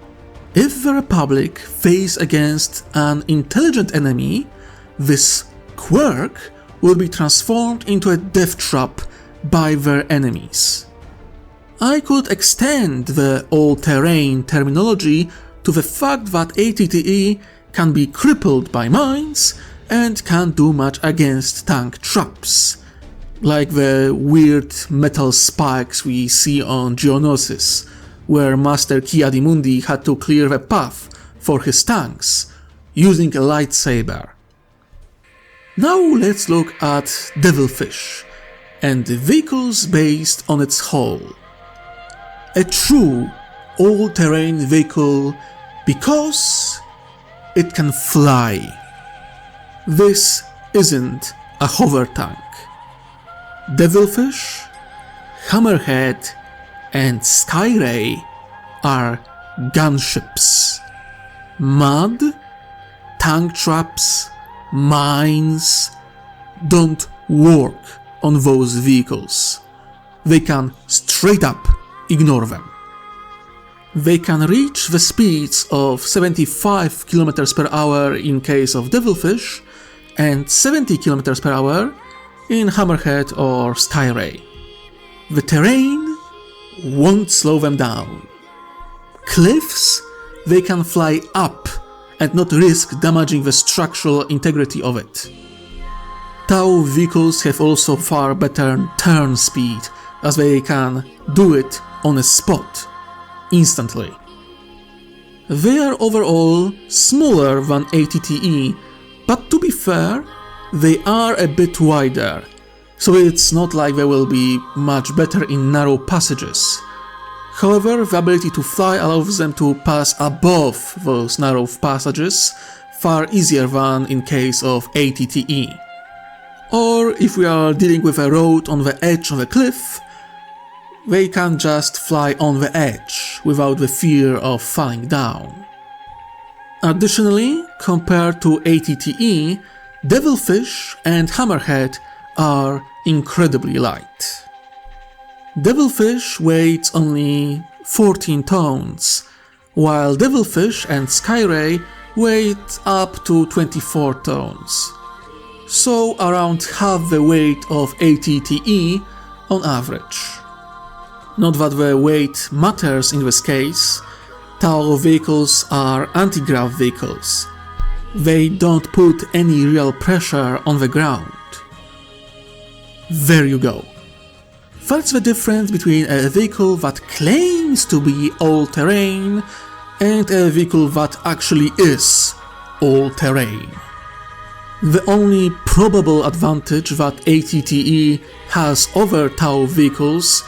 If the Republic face against an intelligent enemy, this quirk will be transformed into a death trap by their enemies. I could extend the all-terrain terminology to the fact that ATTE can be crippled by mines and can't do much against tank traps, like the weird metal spikes we see on Geonosis, where Master Ki-Adi-Mundi had to clear the path for his tanks using a lightsaber. Now let's look at Devilfish and the vehicles based on its hull. A true all-terrain vehicle because it can fly. This isn't a hover tank. Devilfish, Hammerhead, and Skyray are gunships. Mud, tank traps, mines don't work on those vehicles. They can straight up ignore them. They can reach the speeds of 75 km per hour in case of Devilfish and 70 km per hour in Hammerhead or Skyray. The terrain won't slow them down. Cliffs, they can fly up and not risk damaging the structural integrity of it. Tau vehicles have also far better turn speed, as they can do it on a spot, instantly. They are overall smaller than ATTE, but to be fair, they are a bit wider, so it's not like they will be much better in narrow passages. However, the ability to fly allows them to pass above those narrow passages far easier than in case of ATTE. Or if we are dealing with a road on the edge of a cliff, they can just fly on the edge without the fear of falling down. Additionally, compared to ATTE, Devilfish and Hammerhead are incredibly light. Devilfish weighs only 14 tons, while Devilfish and Skyray weighed up to 24 tons, so around half the weight of ATTE on average. Not that the weight matters in this case, Tau vehicles are anti-grav vehicles. They don't put any real pressure on the ground. There you go. That's the difference between a vehicle that claims to be all-terrain and a vehicle that actually is all-terrain. The only probable advantage that ATTE has over Tau vehicles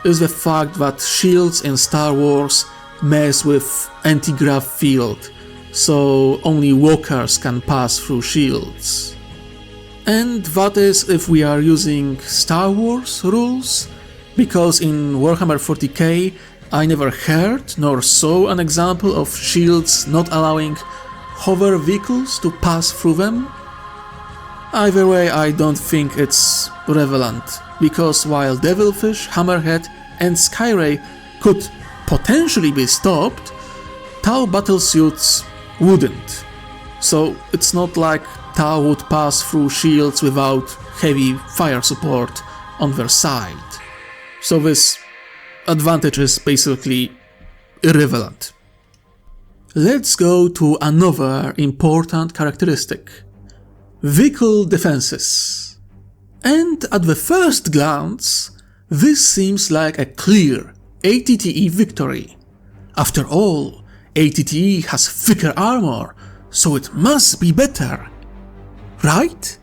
is the fact that shields in Star Wars mess with anti-grav field, so only walkers can pass through shields. And that is if we are using Star Wars rules, because in Warhammer 40k I never heard nor saw an example of shields not allowing hover vehicles to pass through them. Either way, I don't think it's relevant, because while Devilfish, Hammerhead and Skyray could potentially be stopped, Tau battlesuits wouldn't. So it's not like Tau would pass through shields without heavy fire support on their side. So this advantage is basically irrelevant. Let's go to another important characteristic: vehicle defenses. And at the first glance, this seems like a clear ATTE victory. After all, ATTE has thicker armor, so it must be better, right?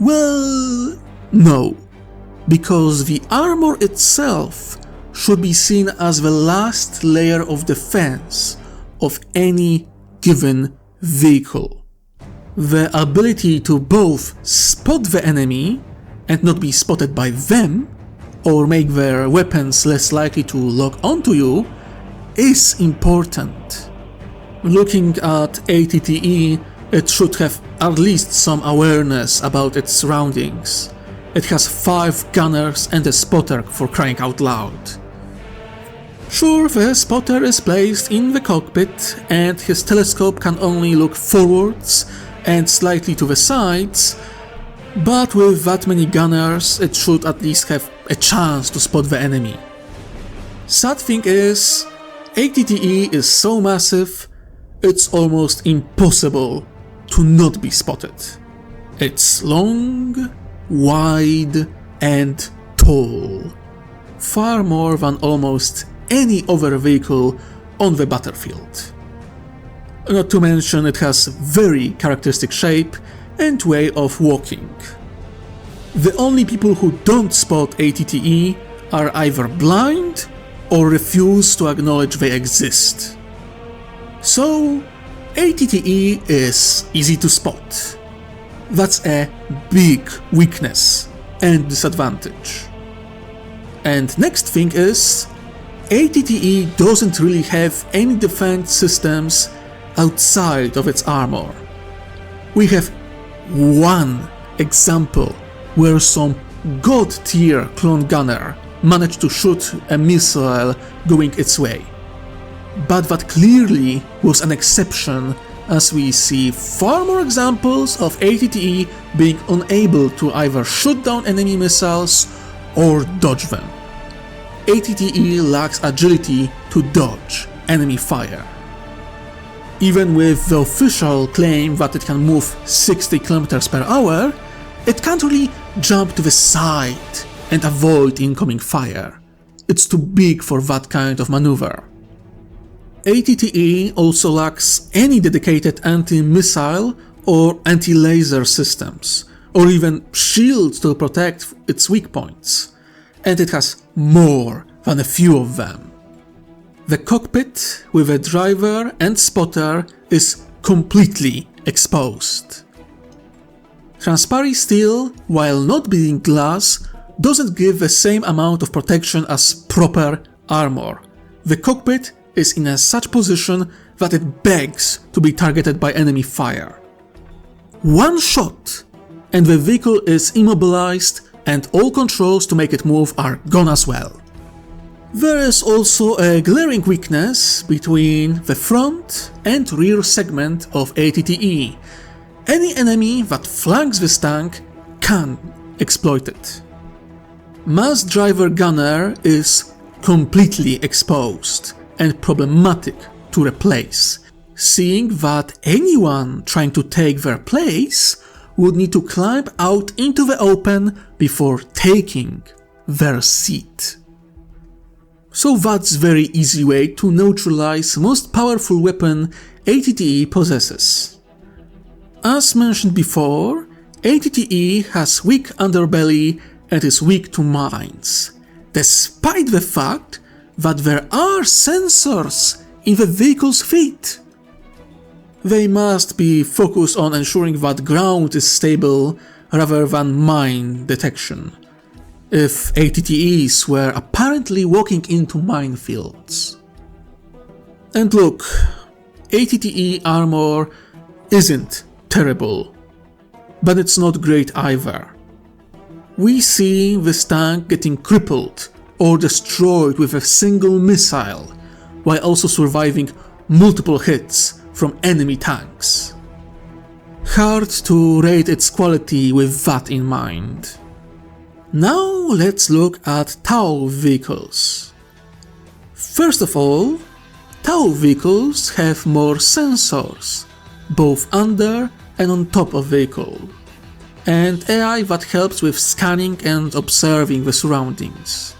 Well, no, because the armor itself should be seen as the last layer of defense of any given vehicle. The ability to both spot the enemy and not be spotted by them, or make their weapons less likely to lock onto you, is important. Looking at ATTE, It should have at least some awareness about its surroundings. It has 5 gunners and a spotter, for crying out loud. Sure, the spotter is placed in the cockpit and his telescope can only look forwards and slightly to the sides, but with that many gunners it should at least have a chance to spot the enemy. Sad thing is, ATTE is so massive, it's almost impossible to not be spotted. It's long, wide and tall, far more than almost any other vehicle on the battlefield. Not to mention it has very characteristic shape and way of walking. The only people who don't spot ATTE are either blind or refuse to acknowledge they exist. So, ATTE is easy to spot. That's a big weakness and disadvantage. And next thing is, ATTE doesn't really have any defense systems outside of its armor. We have one example where some god-tier clone gunner managed to shoot a missile going its way. But that clearly was an exception, as we see far more examples of ATTE being unable to either shoot down enemy missiles or dodge them. ATTE lacks agility to dodge enemy fire. Even with the official claim that it can move 60 km per hour, it can't really jump to the side and avoid incoming fire. It's too big for that kind of maneuver. ATTE also lacks any dedicated anti-missile or anti-laser systems, or even shields to protect its weak points, and it has more than a few of them. The cockpit with a driver and spotter is completely exposed. Transparent steel, while not being glass, doesn't give the same amount of protection as proper armor. The cockpit is in a such position that it begs to be targeted by enemy fire. One shot and the vehicle is immobilized and all controls to make it move are gone as well. There is also a glaring weakness between the front and rear segment of ATTE. Any enemy that flanks this tank can exploit it. Mass Driver Gunner is completely exposed and problematic to replace, seeing that anyone trying to take their place would need to climb out into the open before taking their seat. So that's very easy way to neutralize most powerful weapon ATTE possesses. As mentioned before, ATTE has weak underbelly and is weak to mines, despite the fact that there are sensors in the vehicle's feet. They must be focused on ensuring that ground is stable rather than mine detection, if ATTEs were apparently walking into minefields. And look, ATTE armor isn't terrible, but it's not great either. We see this tank getting crippled or destroyed with a single missile, while also surviving multiple hits from enemy tanks. Hard to rate its quality with that in mind. Now let's look at Tau vehicles. First of all, Tau vehicles have more sensors, both under and on top of vehicle, and AI that helps with scanning and observing the surroundings.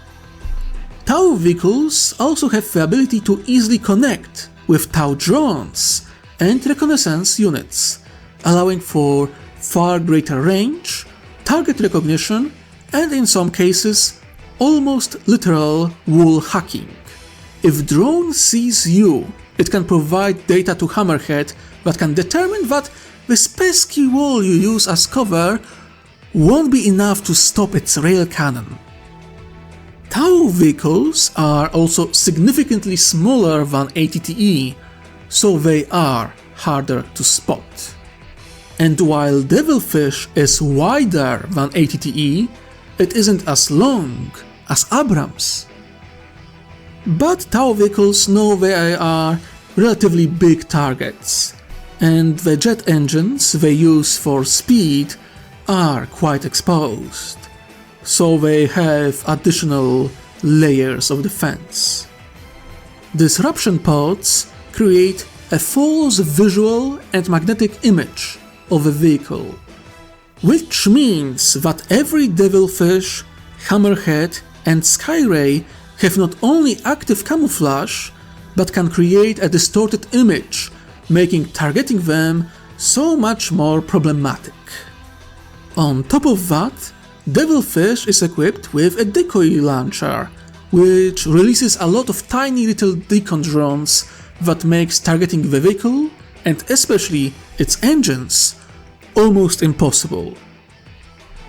Tau vehicles also have the ability to easily connect with Tau drones and reconnaissance units, allowing for far greater range, target recognition, and in some cases, almost literal wall hacking. If drone sees you, it can provide data to Hammerhead that can determine that this pesky wall you use as cover won't be enough to stop its rail cannon. Tau vehicles are also significantly smaller than ATTE, so they are harder to spot. and while Devilfish is wider than ATTE, it isn't as long as Abrams. But Tau vehicles know they are relatively big targets, and the jet engines they use for speed are quite exposed, so they have additional layers of defense. Disruption pods create a false visual and magnetic image of a vehicle, which means that every Devilfish, Hammerhead and Skyray have not only active camouflage, but can create a distorted image, making targeting them so much more problematic. On top of that, Devilfish is equipped with a decoy launcher, which releases a lot of tiny little decon drones that makes targeting the vehicle, and especially its engines, almost impossible.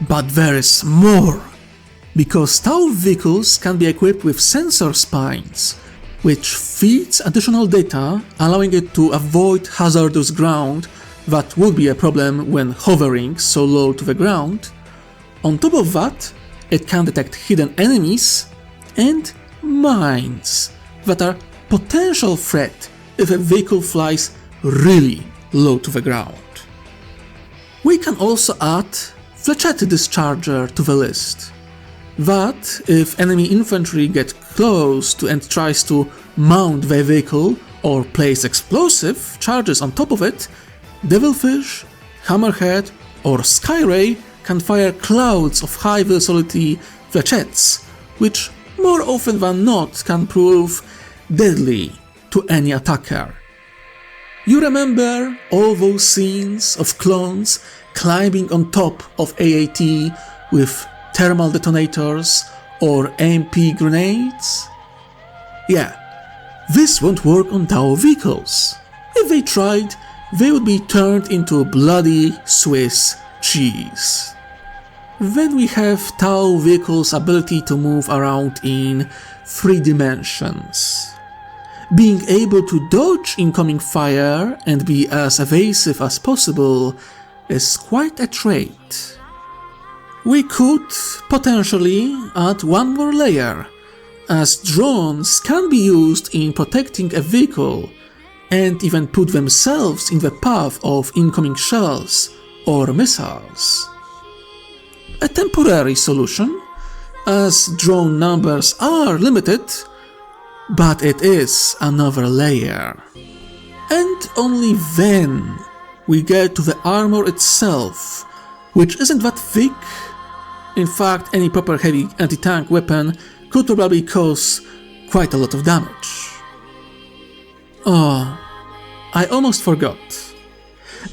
But there is more, because Tau vehicles can be equipped with sensor spines, which feeds additional data, allowing it to avoid hazardous ground that would be a problem when hovering so low to the ground. On top of that, it can detect hidden enemies and mines that are potential threat if a vehicle flies really low to the ground. We can also add Flechette Discharger to the list. That, if enemy infantry get close to and tries to mount their vehicle or place explosive charges on top of it, Devilfish, Hammerhead or Skyray can fire clouds of high velocity flechettes, which more often than not can prove deadly to any attacker. You remember all those scenes of clones climbing on top of AAT with thermal detonators or AMP grenades? Yeah, this won't work on Tau vehicles. If they tried, they would be turned into bloody Swiss cheese. Then we have Tau vehicles' ability to move around in 3 dimensions. Being able to dodge incoming fire and be as evasive as possible is quite a trait. We could potentially add one more layer, as drones can be used in protecting a vehicle and even put themselves in the path of incoming shells or missiles. A temporary solution, as drone numbers are limited, but it is another layer. And only then we get to the armor itself, which isn't that thick. In fact, any proper heavy anti-tank weapon could probably cause quite a lot of damage. Oh, I almost forgot.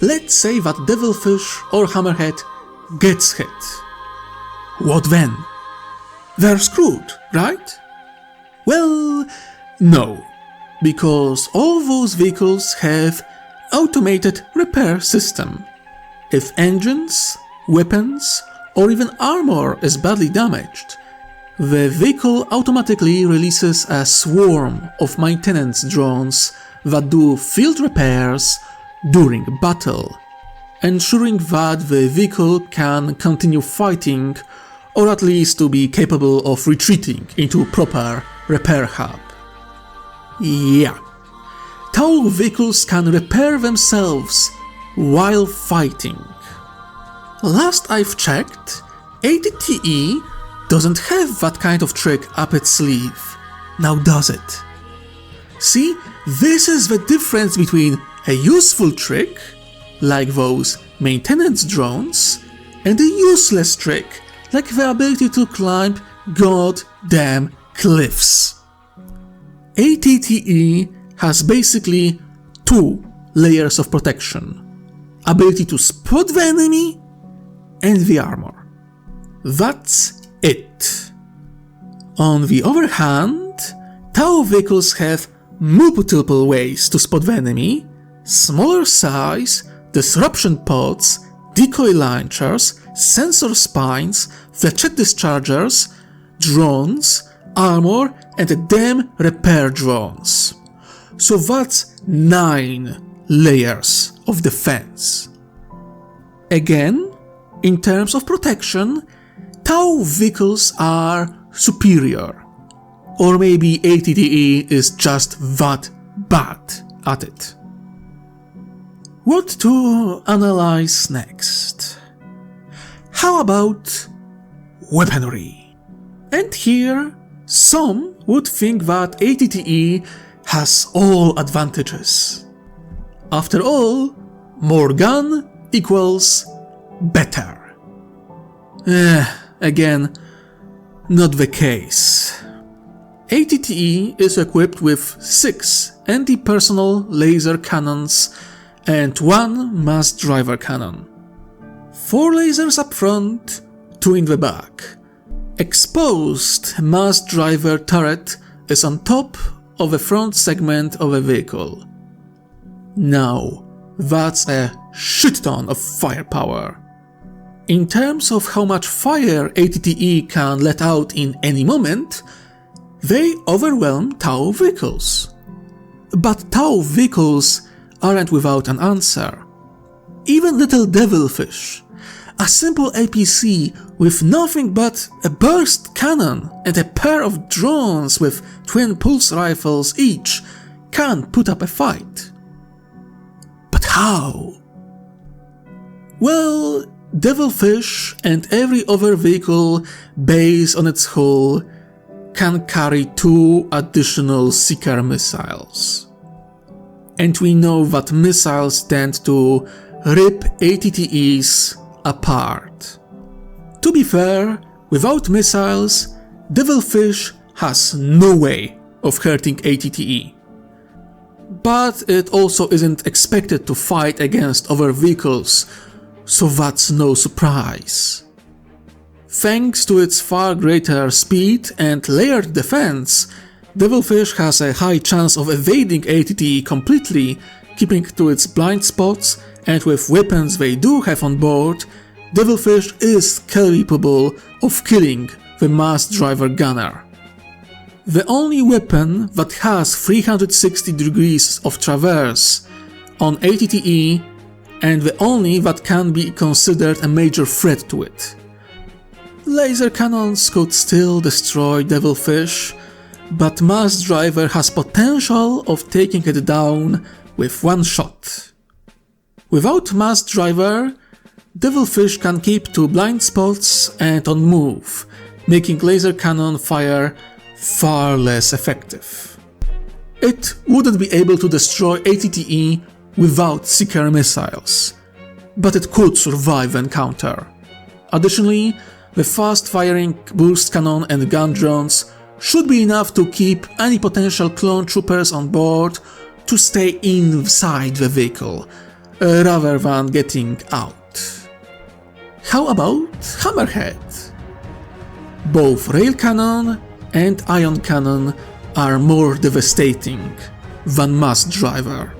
Let's say that Devilfish or Hammerhead gets hit. What then? They're screwed, right? Well, no, because all those vehicles have automated repair system. If engines, weapons, or even armor is badly damaged, the vehicle automatically releases a swarm of maintenance drones that do field repairs during battle, ensuring that the vehicle can continue fighting, or at least to be capable of retreating into proper repair hub. Yeah, Tau vehicles can repair themselves while fighting. Last I've checked, ATTE doesn't have that kind of trick up its sleeve, now does it? See, this is the difference between a useful trick, like those maintenance drones, and a useless trick, like the ability to climb goddamn cliffs. ATTE has basically 2 layers of protection: ability to spot the enemy and the armor. That's it. On the other hand, Tau vehicles have multiple ways to spot the enemy: smaller size, disruption pods, decoy launchers, sensor spines, flechette dischargers, drones, armor, and damn repair drones. So that's 9 layers of defense. Again, in terms of protection, Tau vehicles are superior. Or maybe ATTE is just that bad at it. What to analyze next? How about weaponry? And here, some would think that ATTE has all advantages. After all, more gun equals better. Again, not the case. ATTE is equipped with 6 anti-personnel laser cannons and 1 mass driver cannon. 4 lasers up front, 2 in the back. Exposed mass driver turret is on top of the front segment of a vehicle. Now, that's a shit-ton of firepower. In terms of how much fire ATTE can let out in any moment, they overwhelm Tau vehicles. But Tau vehicles aren't without an answer. Even little Devilfish, a simple APC with nothing but a burst cannon and a pair of drones with twin pulse rifles each, can put up a fight. But how? Well, Devilfish and every other vehicle based on its hull can carry 2 additional Seeker missiles. And we know that missiles tend to rip ATTEs apart. To be fair, without missiles, Devilfish has no way of hurting ATTE. But it also isn't expected to fight against other vehicles, so that's no surprise. Thanks to its far greater speed and layered defense, Devilfish has a high chance of evading ATTE completely, keeping to its blind spots, and with weapons they do have on board, Devilfish is capable of killing the mass driver gunner. The only weapon that has 360 degrees of traverse on ATTE, and the only that can be considered a major threat to it. Laser cannons could still destroy Devilfish, but Mass Driver has potential of taking it down with one shot. Without Mass Driver, Devilfish can keep to blind spots and on move, making laser cannon fire far less effective. It wouldn't be able to destroy ATTE without Seeker missiles, but it could survive the encounter. Additionally, the fast-firing burst cannon and gun drones should be enough to keep any potential clone troopers on board to stay inside the vehicle, rather than getting out. How about Hammerhead? Both rail cannon and ion cannon are more devastating than Mass Driver.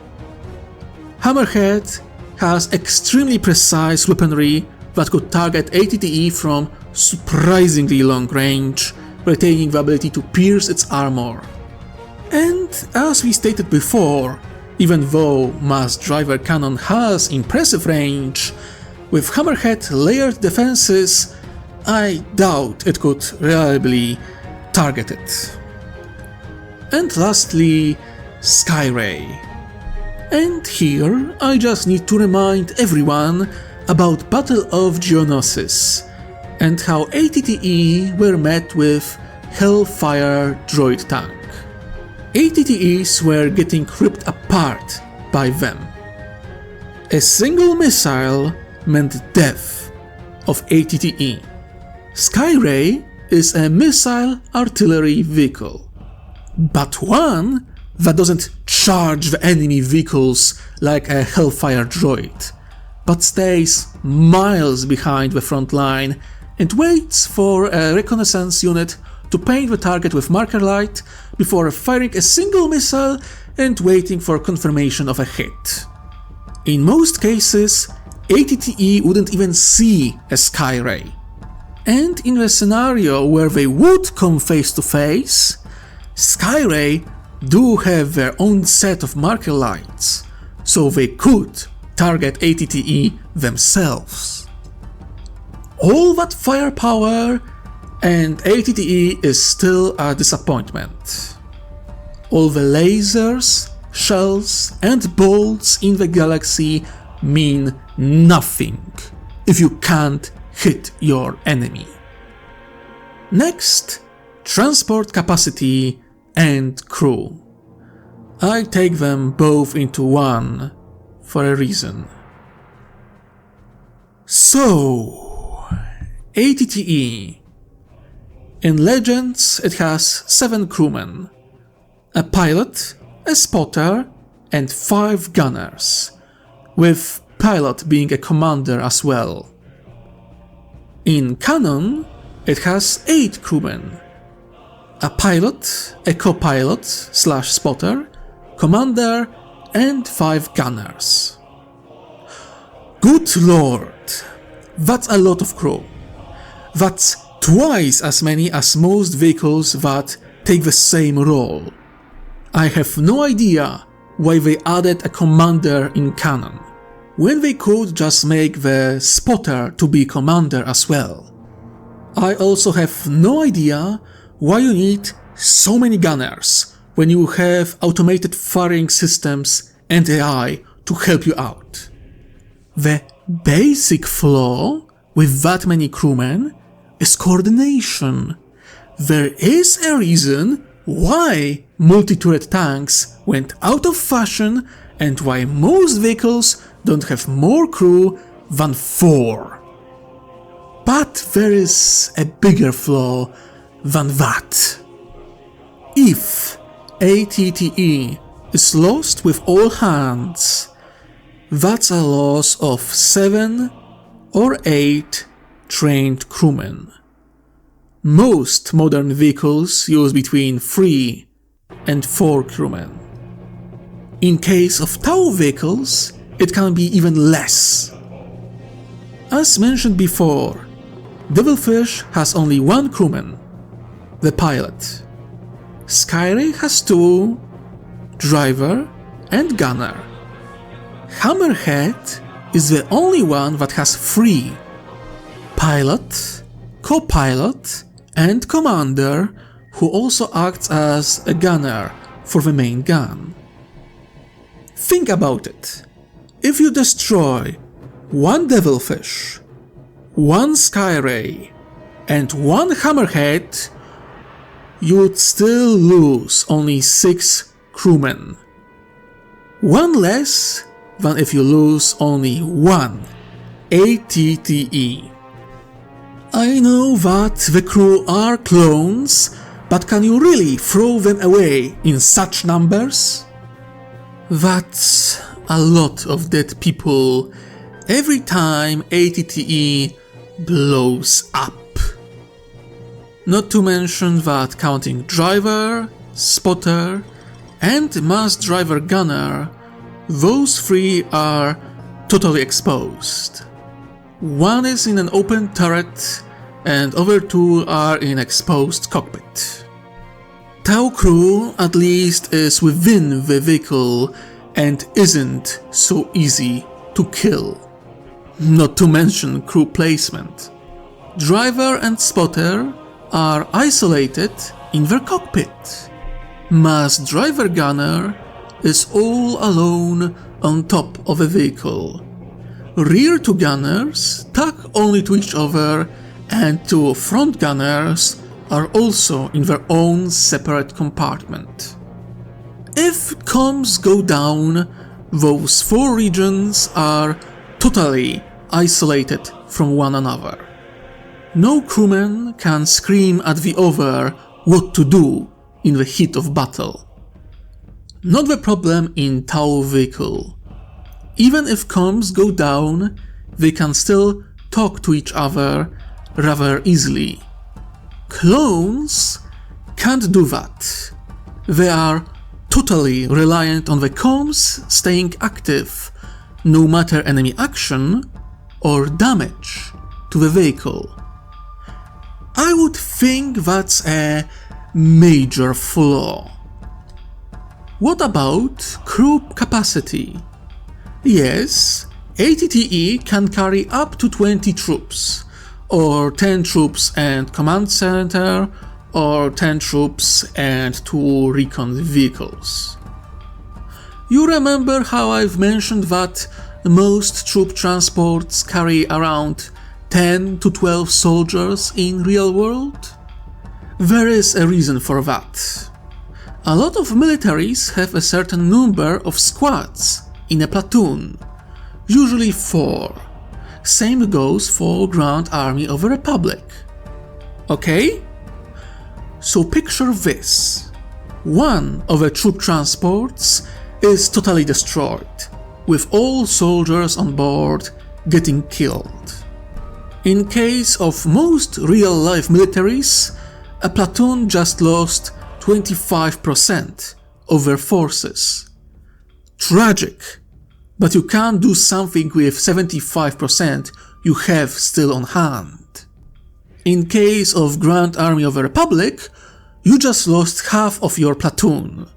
Hammerhead has extremely precise weaponry that could target ATTE from surprisingly long range, retaining the ability to pierce its armor. And as we stated before, even though Mass Driver Cannon has impressive range, with Hammerhead layered defenses, I doubt it could reliably target it. And lastly, Skyray. And here I just need to remind everyone about Battle of Geonosis and how ATTE were met with Hellfire droid tank. ATTEs were getting ripped apart by them. A single missile meant death of ATTE. Skyray is a missile artillery vehicle, but one that doesn't charge the enemy vehicles like a Hellfire droid, but stays miles behind the front line and waits for a reconnaissance unit to paint the target with marker light before firing a single missile and waiting for confirmation of a hit. In most cases, ATTE wouldn't even see a Skyray. And in the scenario where they would come face to face, Skyray do have their own set of marker lights, so they could target ATTE themselves. All that firepower and ATTE is still a disappointment. All the lasers, shells and bolts in the galaxy mean nothing if you can't hit your enemy. Next, transport capacity and crew. I take them both into one for a reason. So, ATTE. In Legends it has 7 crewmen, a pilot, a spotter and 5 gunners, with pilot being a commander as well. In canon it has 8 crewmen, a pilot, a co-pilot / spotter, commander and 5 gunners. Good lord, that's a lot of crew. That's twice as many as most vehicles that take the same role. I have no idea why they added a commander in canon, when they could just make the spotter to be commander as well. I also have no idea why you need so many gunners when you have automated firing systems and AI to help you out. The basic flaw with that many crewmen is coordination. There is a reason why multi-turret tanks went out of fashion and why most vehicles don't have more crew than 4. But there is a bigger flaw than that. If ATTE is lost with all hands, that's a loss of 7 or 8 trained crewmen. Most modern vehicles use between 3 and 4 crewmen. In case of Tau vehicles, it can be even less. As mentioned before, Devilfish has only 1 crewman, the pilot. Skyray has 2, driver and gunner. Hammerhead is the only one that has 3, pilot, co-pilot and commander, who also acts as a gunner for the main gun. Think about it. If you destroy 1 Devilfish, 1 Skyray and 1 Hammerhead, you would still lose only 6 crewmen. 1 less than if you lose only 1 ATTE. I know that the crew are clones, but can you really throw them away in such numbers? That's a lot of dead people every time ATTE blows up. Not to mention that counting driver, spotter and mass driver gunner, those 3 are totally exposed. 1 is in an open turret and other 2 are in exposed cockpit. Tau crew at least is within the vehicle and isn't so easy to kill. Not to mention crew placement. Driver and spotter are isolated in their cockpit. Mass driver gunner is all alone on top of a vehicle. Rear 2 gunners tag only to each other and 2 front gunners are also in their own separate compartment. If comms go down, those 4 regions are totally isolated from one another. No crewman can scream at the other what to do in the heat of battle. Not the problem in Tau vehicle. Even if comms go down, they can still talk to each other rather easily. Clones can't do that. They are totally reliant on the comms staying active, no matter enemy action or damage to the vehicle. I would think that's a major flaw. What about crew capacity? Yes, ATTE can carry up to 20 troops, or 10 troops and command center, or 10 troops and 2 recon vehicles. You remember how I've mentioned that most troop transports carry around 10 to 12 soldiers in real world? There is a reason for that. A lot of militaries have a certain number of squads in a platoon, usually 4. Same goes for Grand Army of the Republic. Okay? So picture this. One of the troop transports is totally destroyed, with all soldiers on board getting killed. In case of most real-life militaries, a platoon just lost 25% of their forces. Tragic, but you can't do something with 75% you have still on hand. In case of Grand Army of the Republic, you just lost half of your platoon.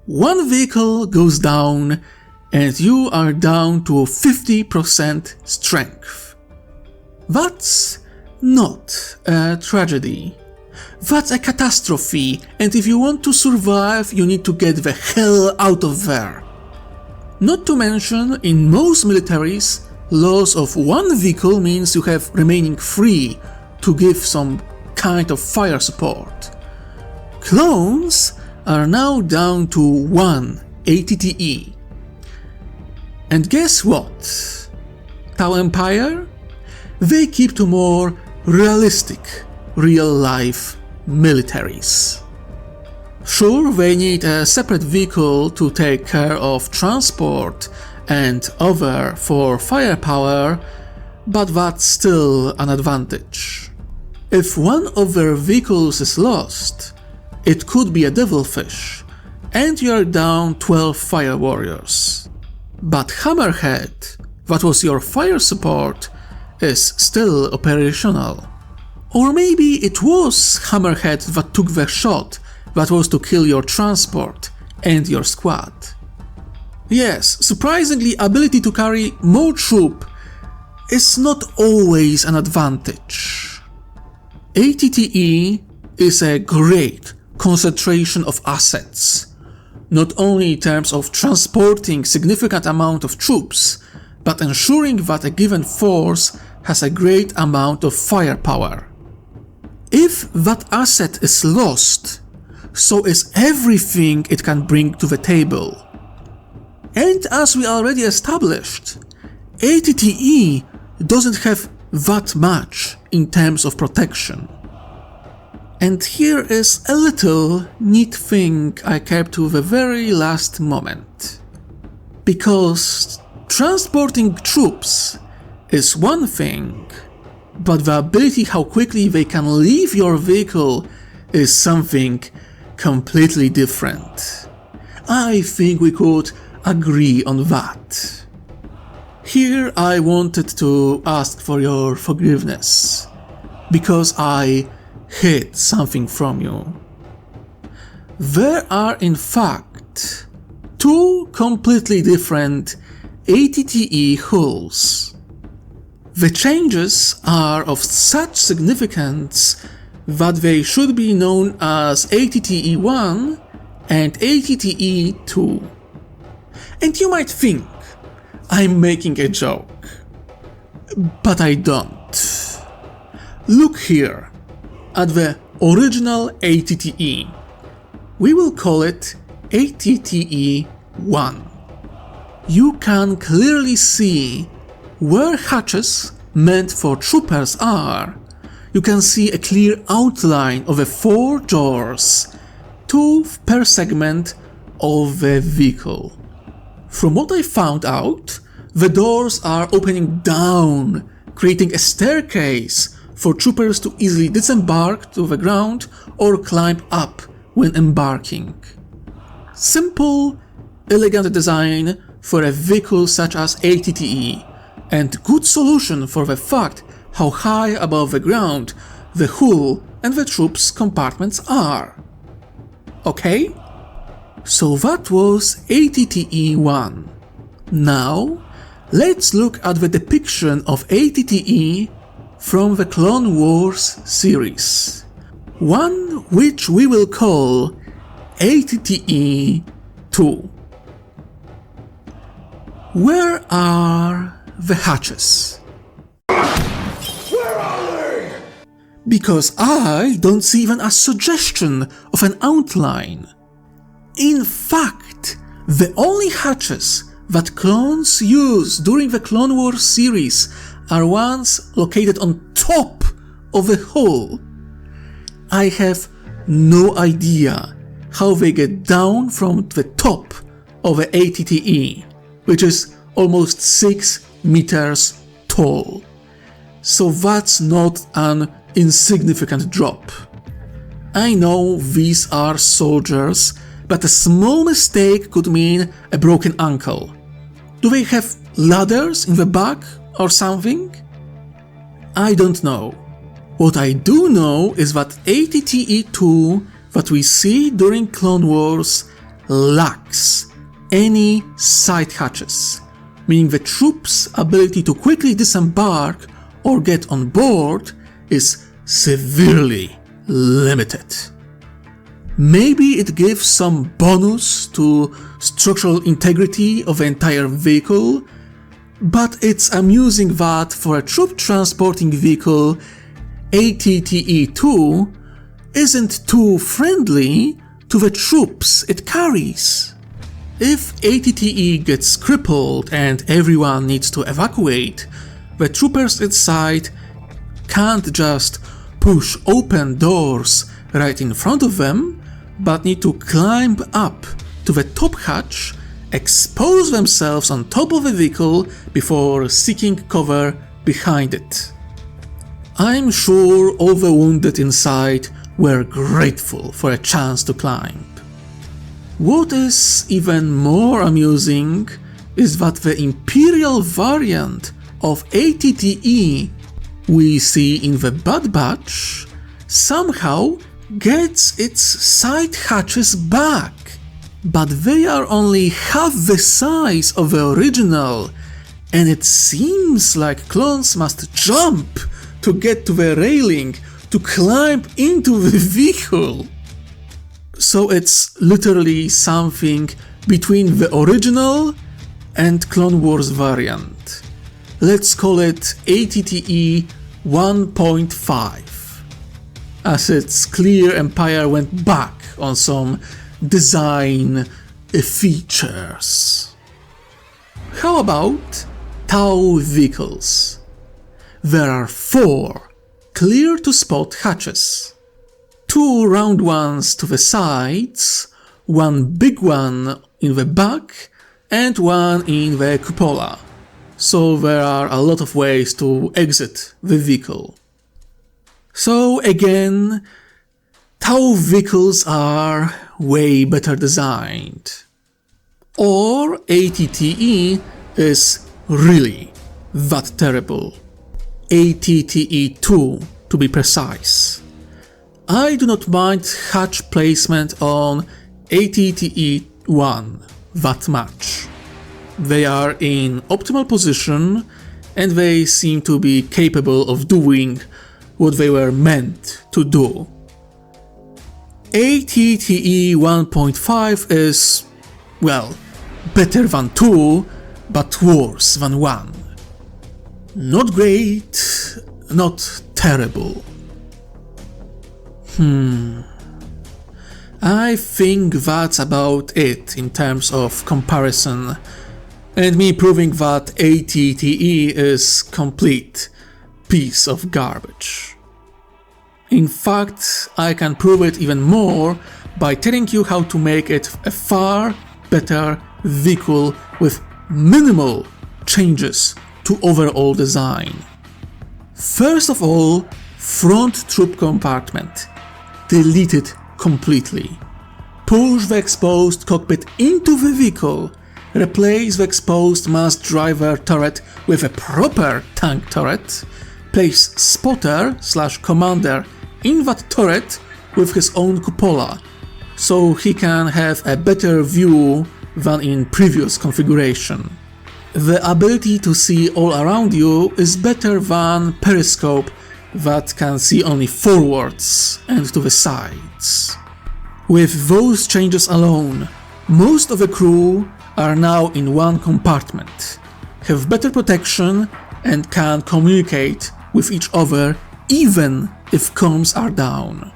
One vehicle goes down and you are down to 50% strength. That's not a tragedy. That's a catastrophe, and if you want to survive, you need to get the hell out of there. Not to mention, in most militaries, loss of one vehicle means you have remaining 3 to give some kind of fire support. Clones are now down to 1 ATTE. And guess what? Tau Empire? They keep to more realistic, real-life militaries. Sure, they need a separate vehicle to take care of transport and other for firepower, but that's still an advantage. If one of their vehicles is lost, it could be a devilfish, and you are down 12 fire warriors. But Hammerhead, that was your fire support, is still operational. Or maybe it was Hammerhead that took the shot that was to kill your transport and your squad. Yes, surprisingly, ability to carry more troop is not always an advantage. ATTE is a great concentration of assets, not only in terms of transporting significant amount of troops, but ensuring that a given force has a great amount of firepower. If that asset is lost, so is everything it can bring to the table. And as we already established, ATTE doesn't have that much in terms of protection. And here is a little neat thing I kept to the very last moment. Because transporting troops is one thing, but the ability how quickly they can leave your vehicle is something completely different. I think we could agree on that. Here I wanted to ask for your forgiveness, because I hid something from you. There are in fact 2 completely different ATTE hulls. The changes are of such significance that they should be known as ATTE-1 and ATTE-2. And you might think I'm making a joke, but I don't. Look here at the original ATTE. We will call it ATTE-1. You can clearly see where hatches meant for troopers are. You can see a clear outline of the 4 doors, 2 per segment of the vehicle. From what I found out, the doors are opening down, creating a staircase for troopers to easily disembark to the ground or climb up when embarking. Simple, elegant design for a vehicle such as ATTE, and good solution for the fact how high above the ground the hull and the troops compartments are. Okay? So that was ATTE-1. Now, let's look at the depiction of ATTE from the Clone Wars series, one which we will call ATTE 2. Where are the hatches? Where are they? Because I don't see even a suggestion of an outline. In fact, the only hatches that clones use during the Clone Wars series are ones located on top of the hull. I have no idea how they get down from the top of the ATTE, which is almost 6 meters tall. So that's not an insignificant drop. I know these are soldiers, but a small mistake could mean a broken ankle. Do they have ladders in the back or something? I don't know. What I do know is that ATTE 2 that we see during Clone Wars lacks any side hatches, meaning the troops' ability to quickly disembark or get on board is severely limited. Maybe it gives some bonus to structural integrity of the entire vehicle, but it's amusing that for a troop transporting vehicle, ATTE 2 isn't too friendly to the troops it carries. If ATTE gets crippled and everyone needs to evacuate, the troopers inside can't just push open doors right in front of them, but need to climb up to the top hatch, expose themselves on top of the vehicle before seeking cover behind it. I'm sure all the wounded inside were grateful for a chance to climb. What is even more amusing is that the Imperial variant of ATTE we see in the Bad Batch somehow gets its side hatches back, but they are only half the size of the original, and it seems like clones must jump to get to the railing to climb into the vehicle. So it's literally something between the original and Clone Wars variant. Let's call it ATTE 1.5. as its clear Empire went back on some design features. How about Tau vehicles? There are 4 clear to spot hatches. 2 round ones to the sides, 1 big one in the back, and 1 in the cupola. So there are a lot of ways to exit the vehicle. So again, Tau vehicles are way better designed. Or ATTE is really that terrible. ATTE 2 to be precise. I do not mind hatch placement on ATTE 1 that much. They are in optimal position and they seem to be capable of doing what they were meant to do. ATTE 1.5 is, well, better than 2, but worse than 1. Not great, not terrible. I think that's about it in terms of comparison, and me proving that ATTE is complete piece of garbage. In fact, I can prove it even more by telling you how to make it a far better vehicle with minimal changes to overall design. First of all, front troop compartment. Delete it completely. Push the exposed cockpit into the vehicle. Replace the exposed mass driver turret with a proper tank turret. Place spotter/commander in that turret with his own cupola, so he can have a better view than in previous configuration. The ability to see all around you is better than periscope that can see only forwards and to the sides. With those changes alone, most of the crew are now in one compartment, have better protection and can communicate with each other even if comms are down.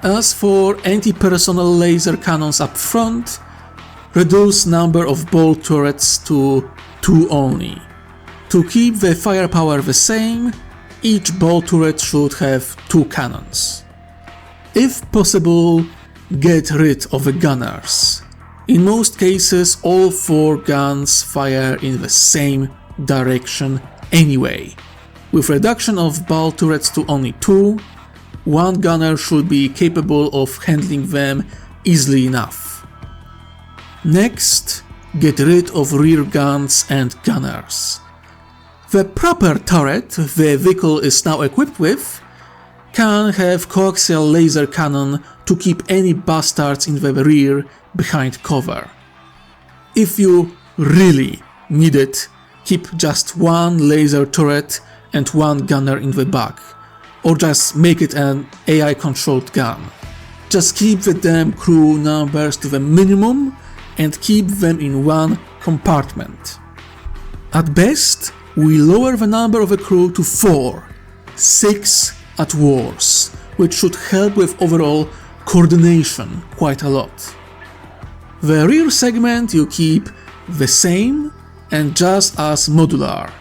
As for anti-personnel laser cannons up front, reduce number of bolt turrets to 2 only. To keep the firepower the same, each bolt turret should have 2 cannons. If possible, get rid of the gunners. In most cases, all 4 guns fire in the same direction anyway. With reduction of bolt turrets to only 2, 1 gunner should be capable of handling them easily enough. Next, get rid of rear guns and gunners. The proper turret the vehicle is now equipped with can have coaxial laser cannon to keep any bastards in the rear behind cover. If you really need it, keep just 1 laser turret and 1 gunner in the back, or just make it an AI controlled gun. Just keep the damn crew numbers to the minimum and keep them in 1 compartment. At best, we lower the number of the crew to 4, 6 at worst, which should help with overall coordination quite a lot. The rear segment you keep the same and just as modular.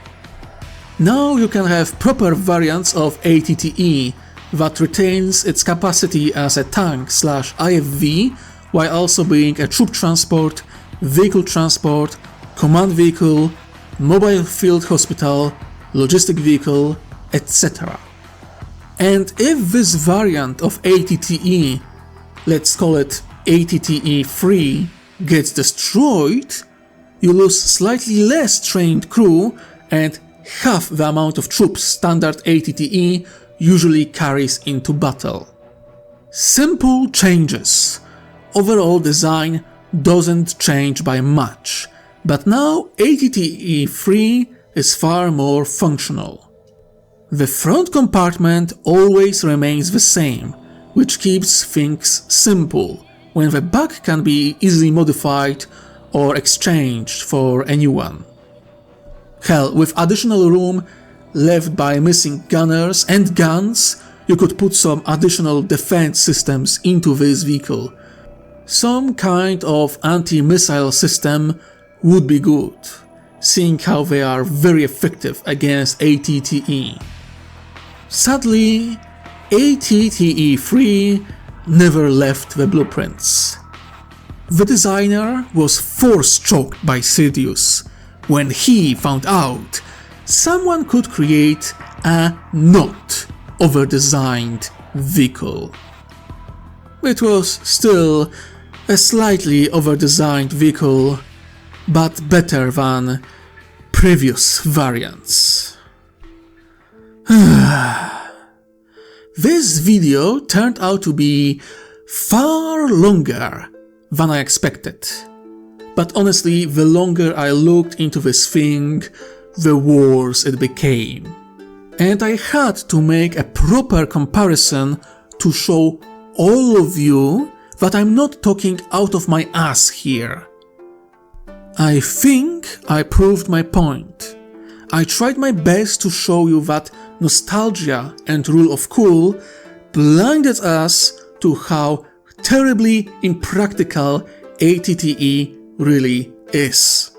Now you can have proper variants of ATTE that retains its capacity as a tank/IFV while also being a troop transport, vehicle transport, command vehicle, mobile field hospital, logistic vehicle, etc. And if this variant of ATTE, let's call it ATTE-3, gets destroyed, you lose slightly less trained crew and half the amount of troops standard ATTE usually carries into battle. Simple changes. Overall design doesn't change by much, but now ATTE-3 is far more functional. The front compartment always remains the same, which keeps things simple, when the back can be easily modified or exchanged for a new one. Hell, with additional room left by missing gunners and guns, you could put some additional defense systems into this vehicle. Some kind of anti-missile system would be good, seeing how they are very effective against ATTE. Sadly, ATTE-3 never left the blueprints. The designer was force-choked by Sidious when he found out someone could create a not over-designed vehicle. It was still a slightly over-designed vehicle, but better than previous variants. This video turned out to be far longer than I expected. But honestly, the longer I looked into this thing, the worse it became. And I had to make a proper comparison to show all of you that I'm not talking out of my ass here. I think I proved my point. I tried my best to show you that nostalgia and rule of cool blinded us to how terribly impractical ATTE really is.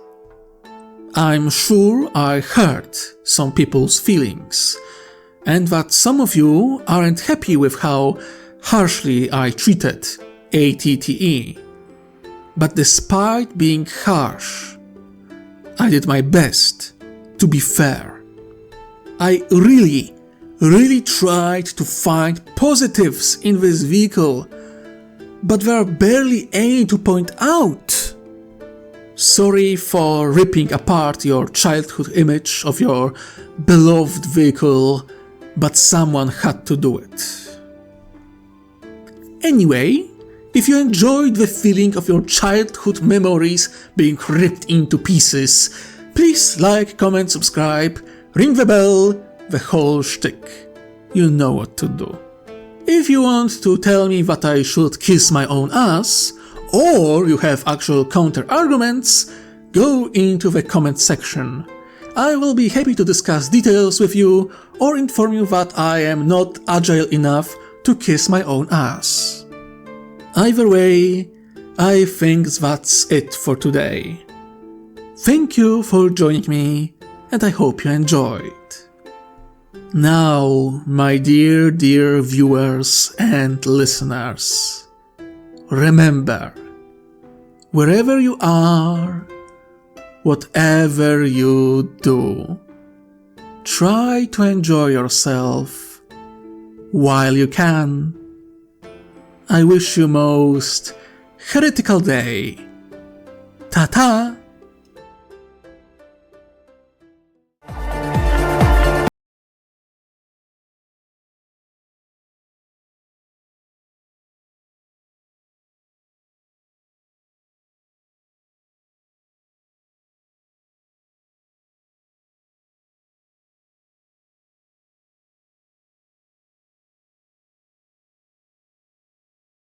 I'm sure I hurt some people's feelings, and that some of you aren't happy with how harshly I treated ATTE. But despite being harsh, I did my best to be fair. I really tried to find positives in this vehicle, but there are barely any to point out. Sorry for ripping apart your childhood image of your beloved vehicle, but someone had to do it. Anyway, if you enjoyed the feeling of your childhood memories being ripped into pieces, Please like, comment, subscribe, ring the bell, the whole shtick. You know what to do. If you want to tell me that I should kiss my own ass, or you have actual counter-arguments, go into the comment section. I will be happy to discuss details with you or inform you that I am not agile enough to kiss my own ass. Either way, I think that's it for today. Thank you for joining me, and I hope you enjoyed. Now, my dear viewers and listeners, remember, wherever you are, whatever you do, try to enjoy yourself while you can. I wish you most heretical day. Ta-ta!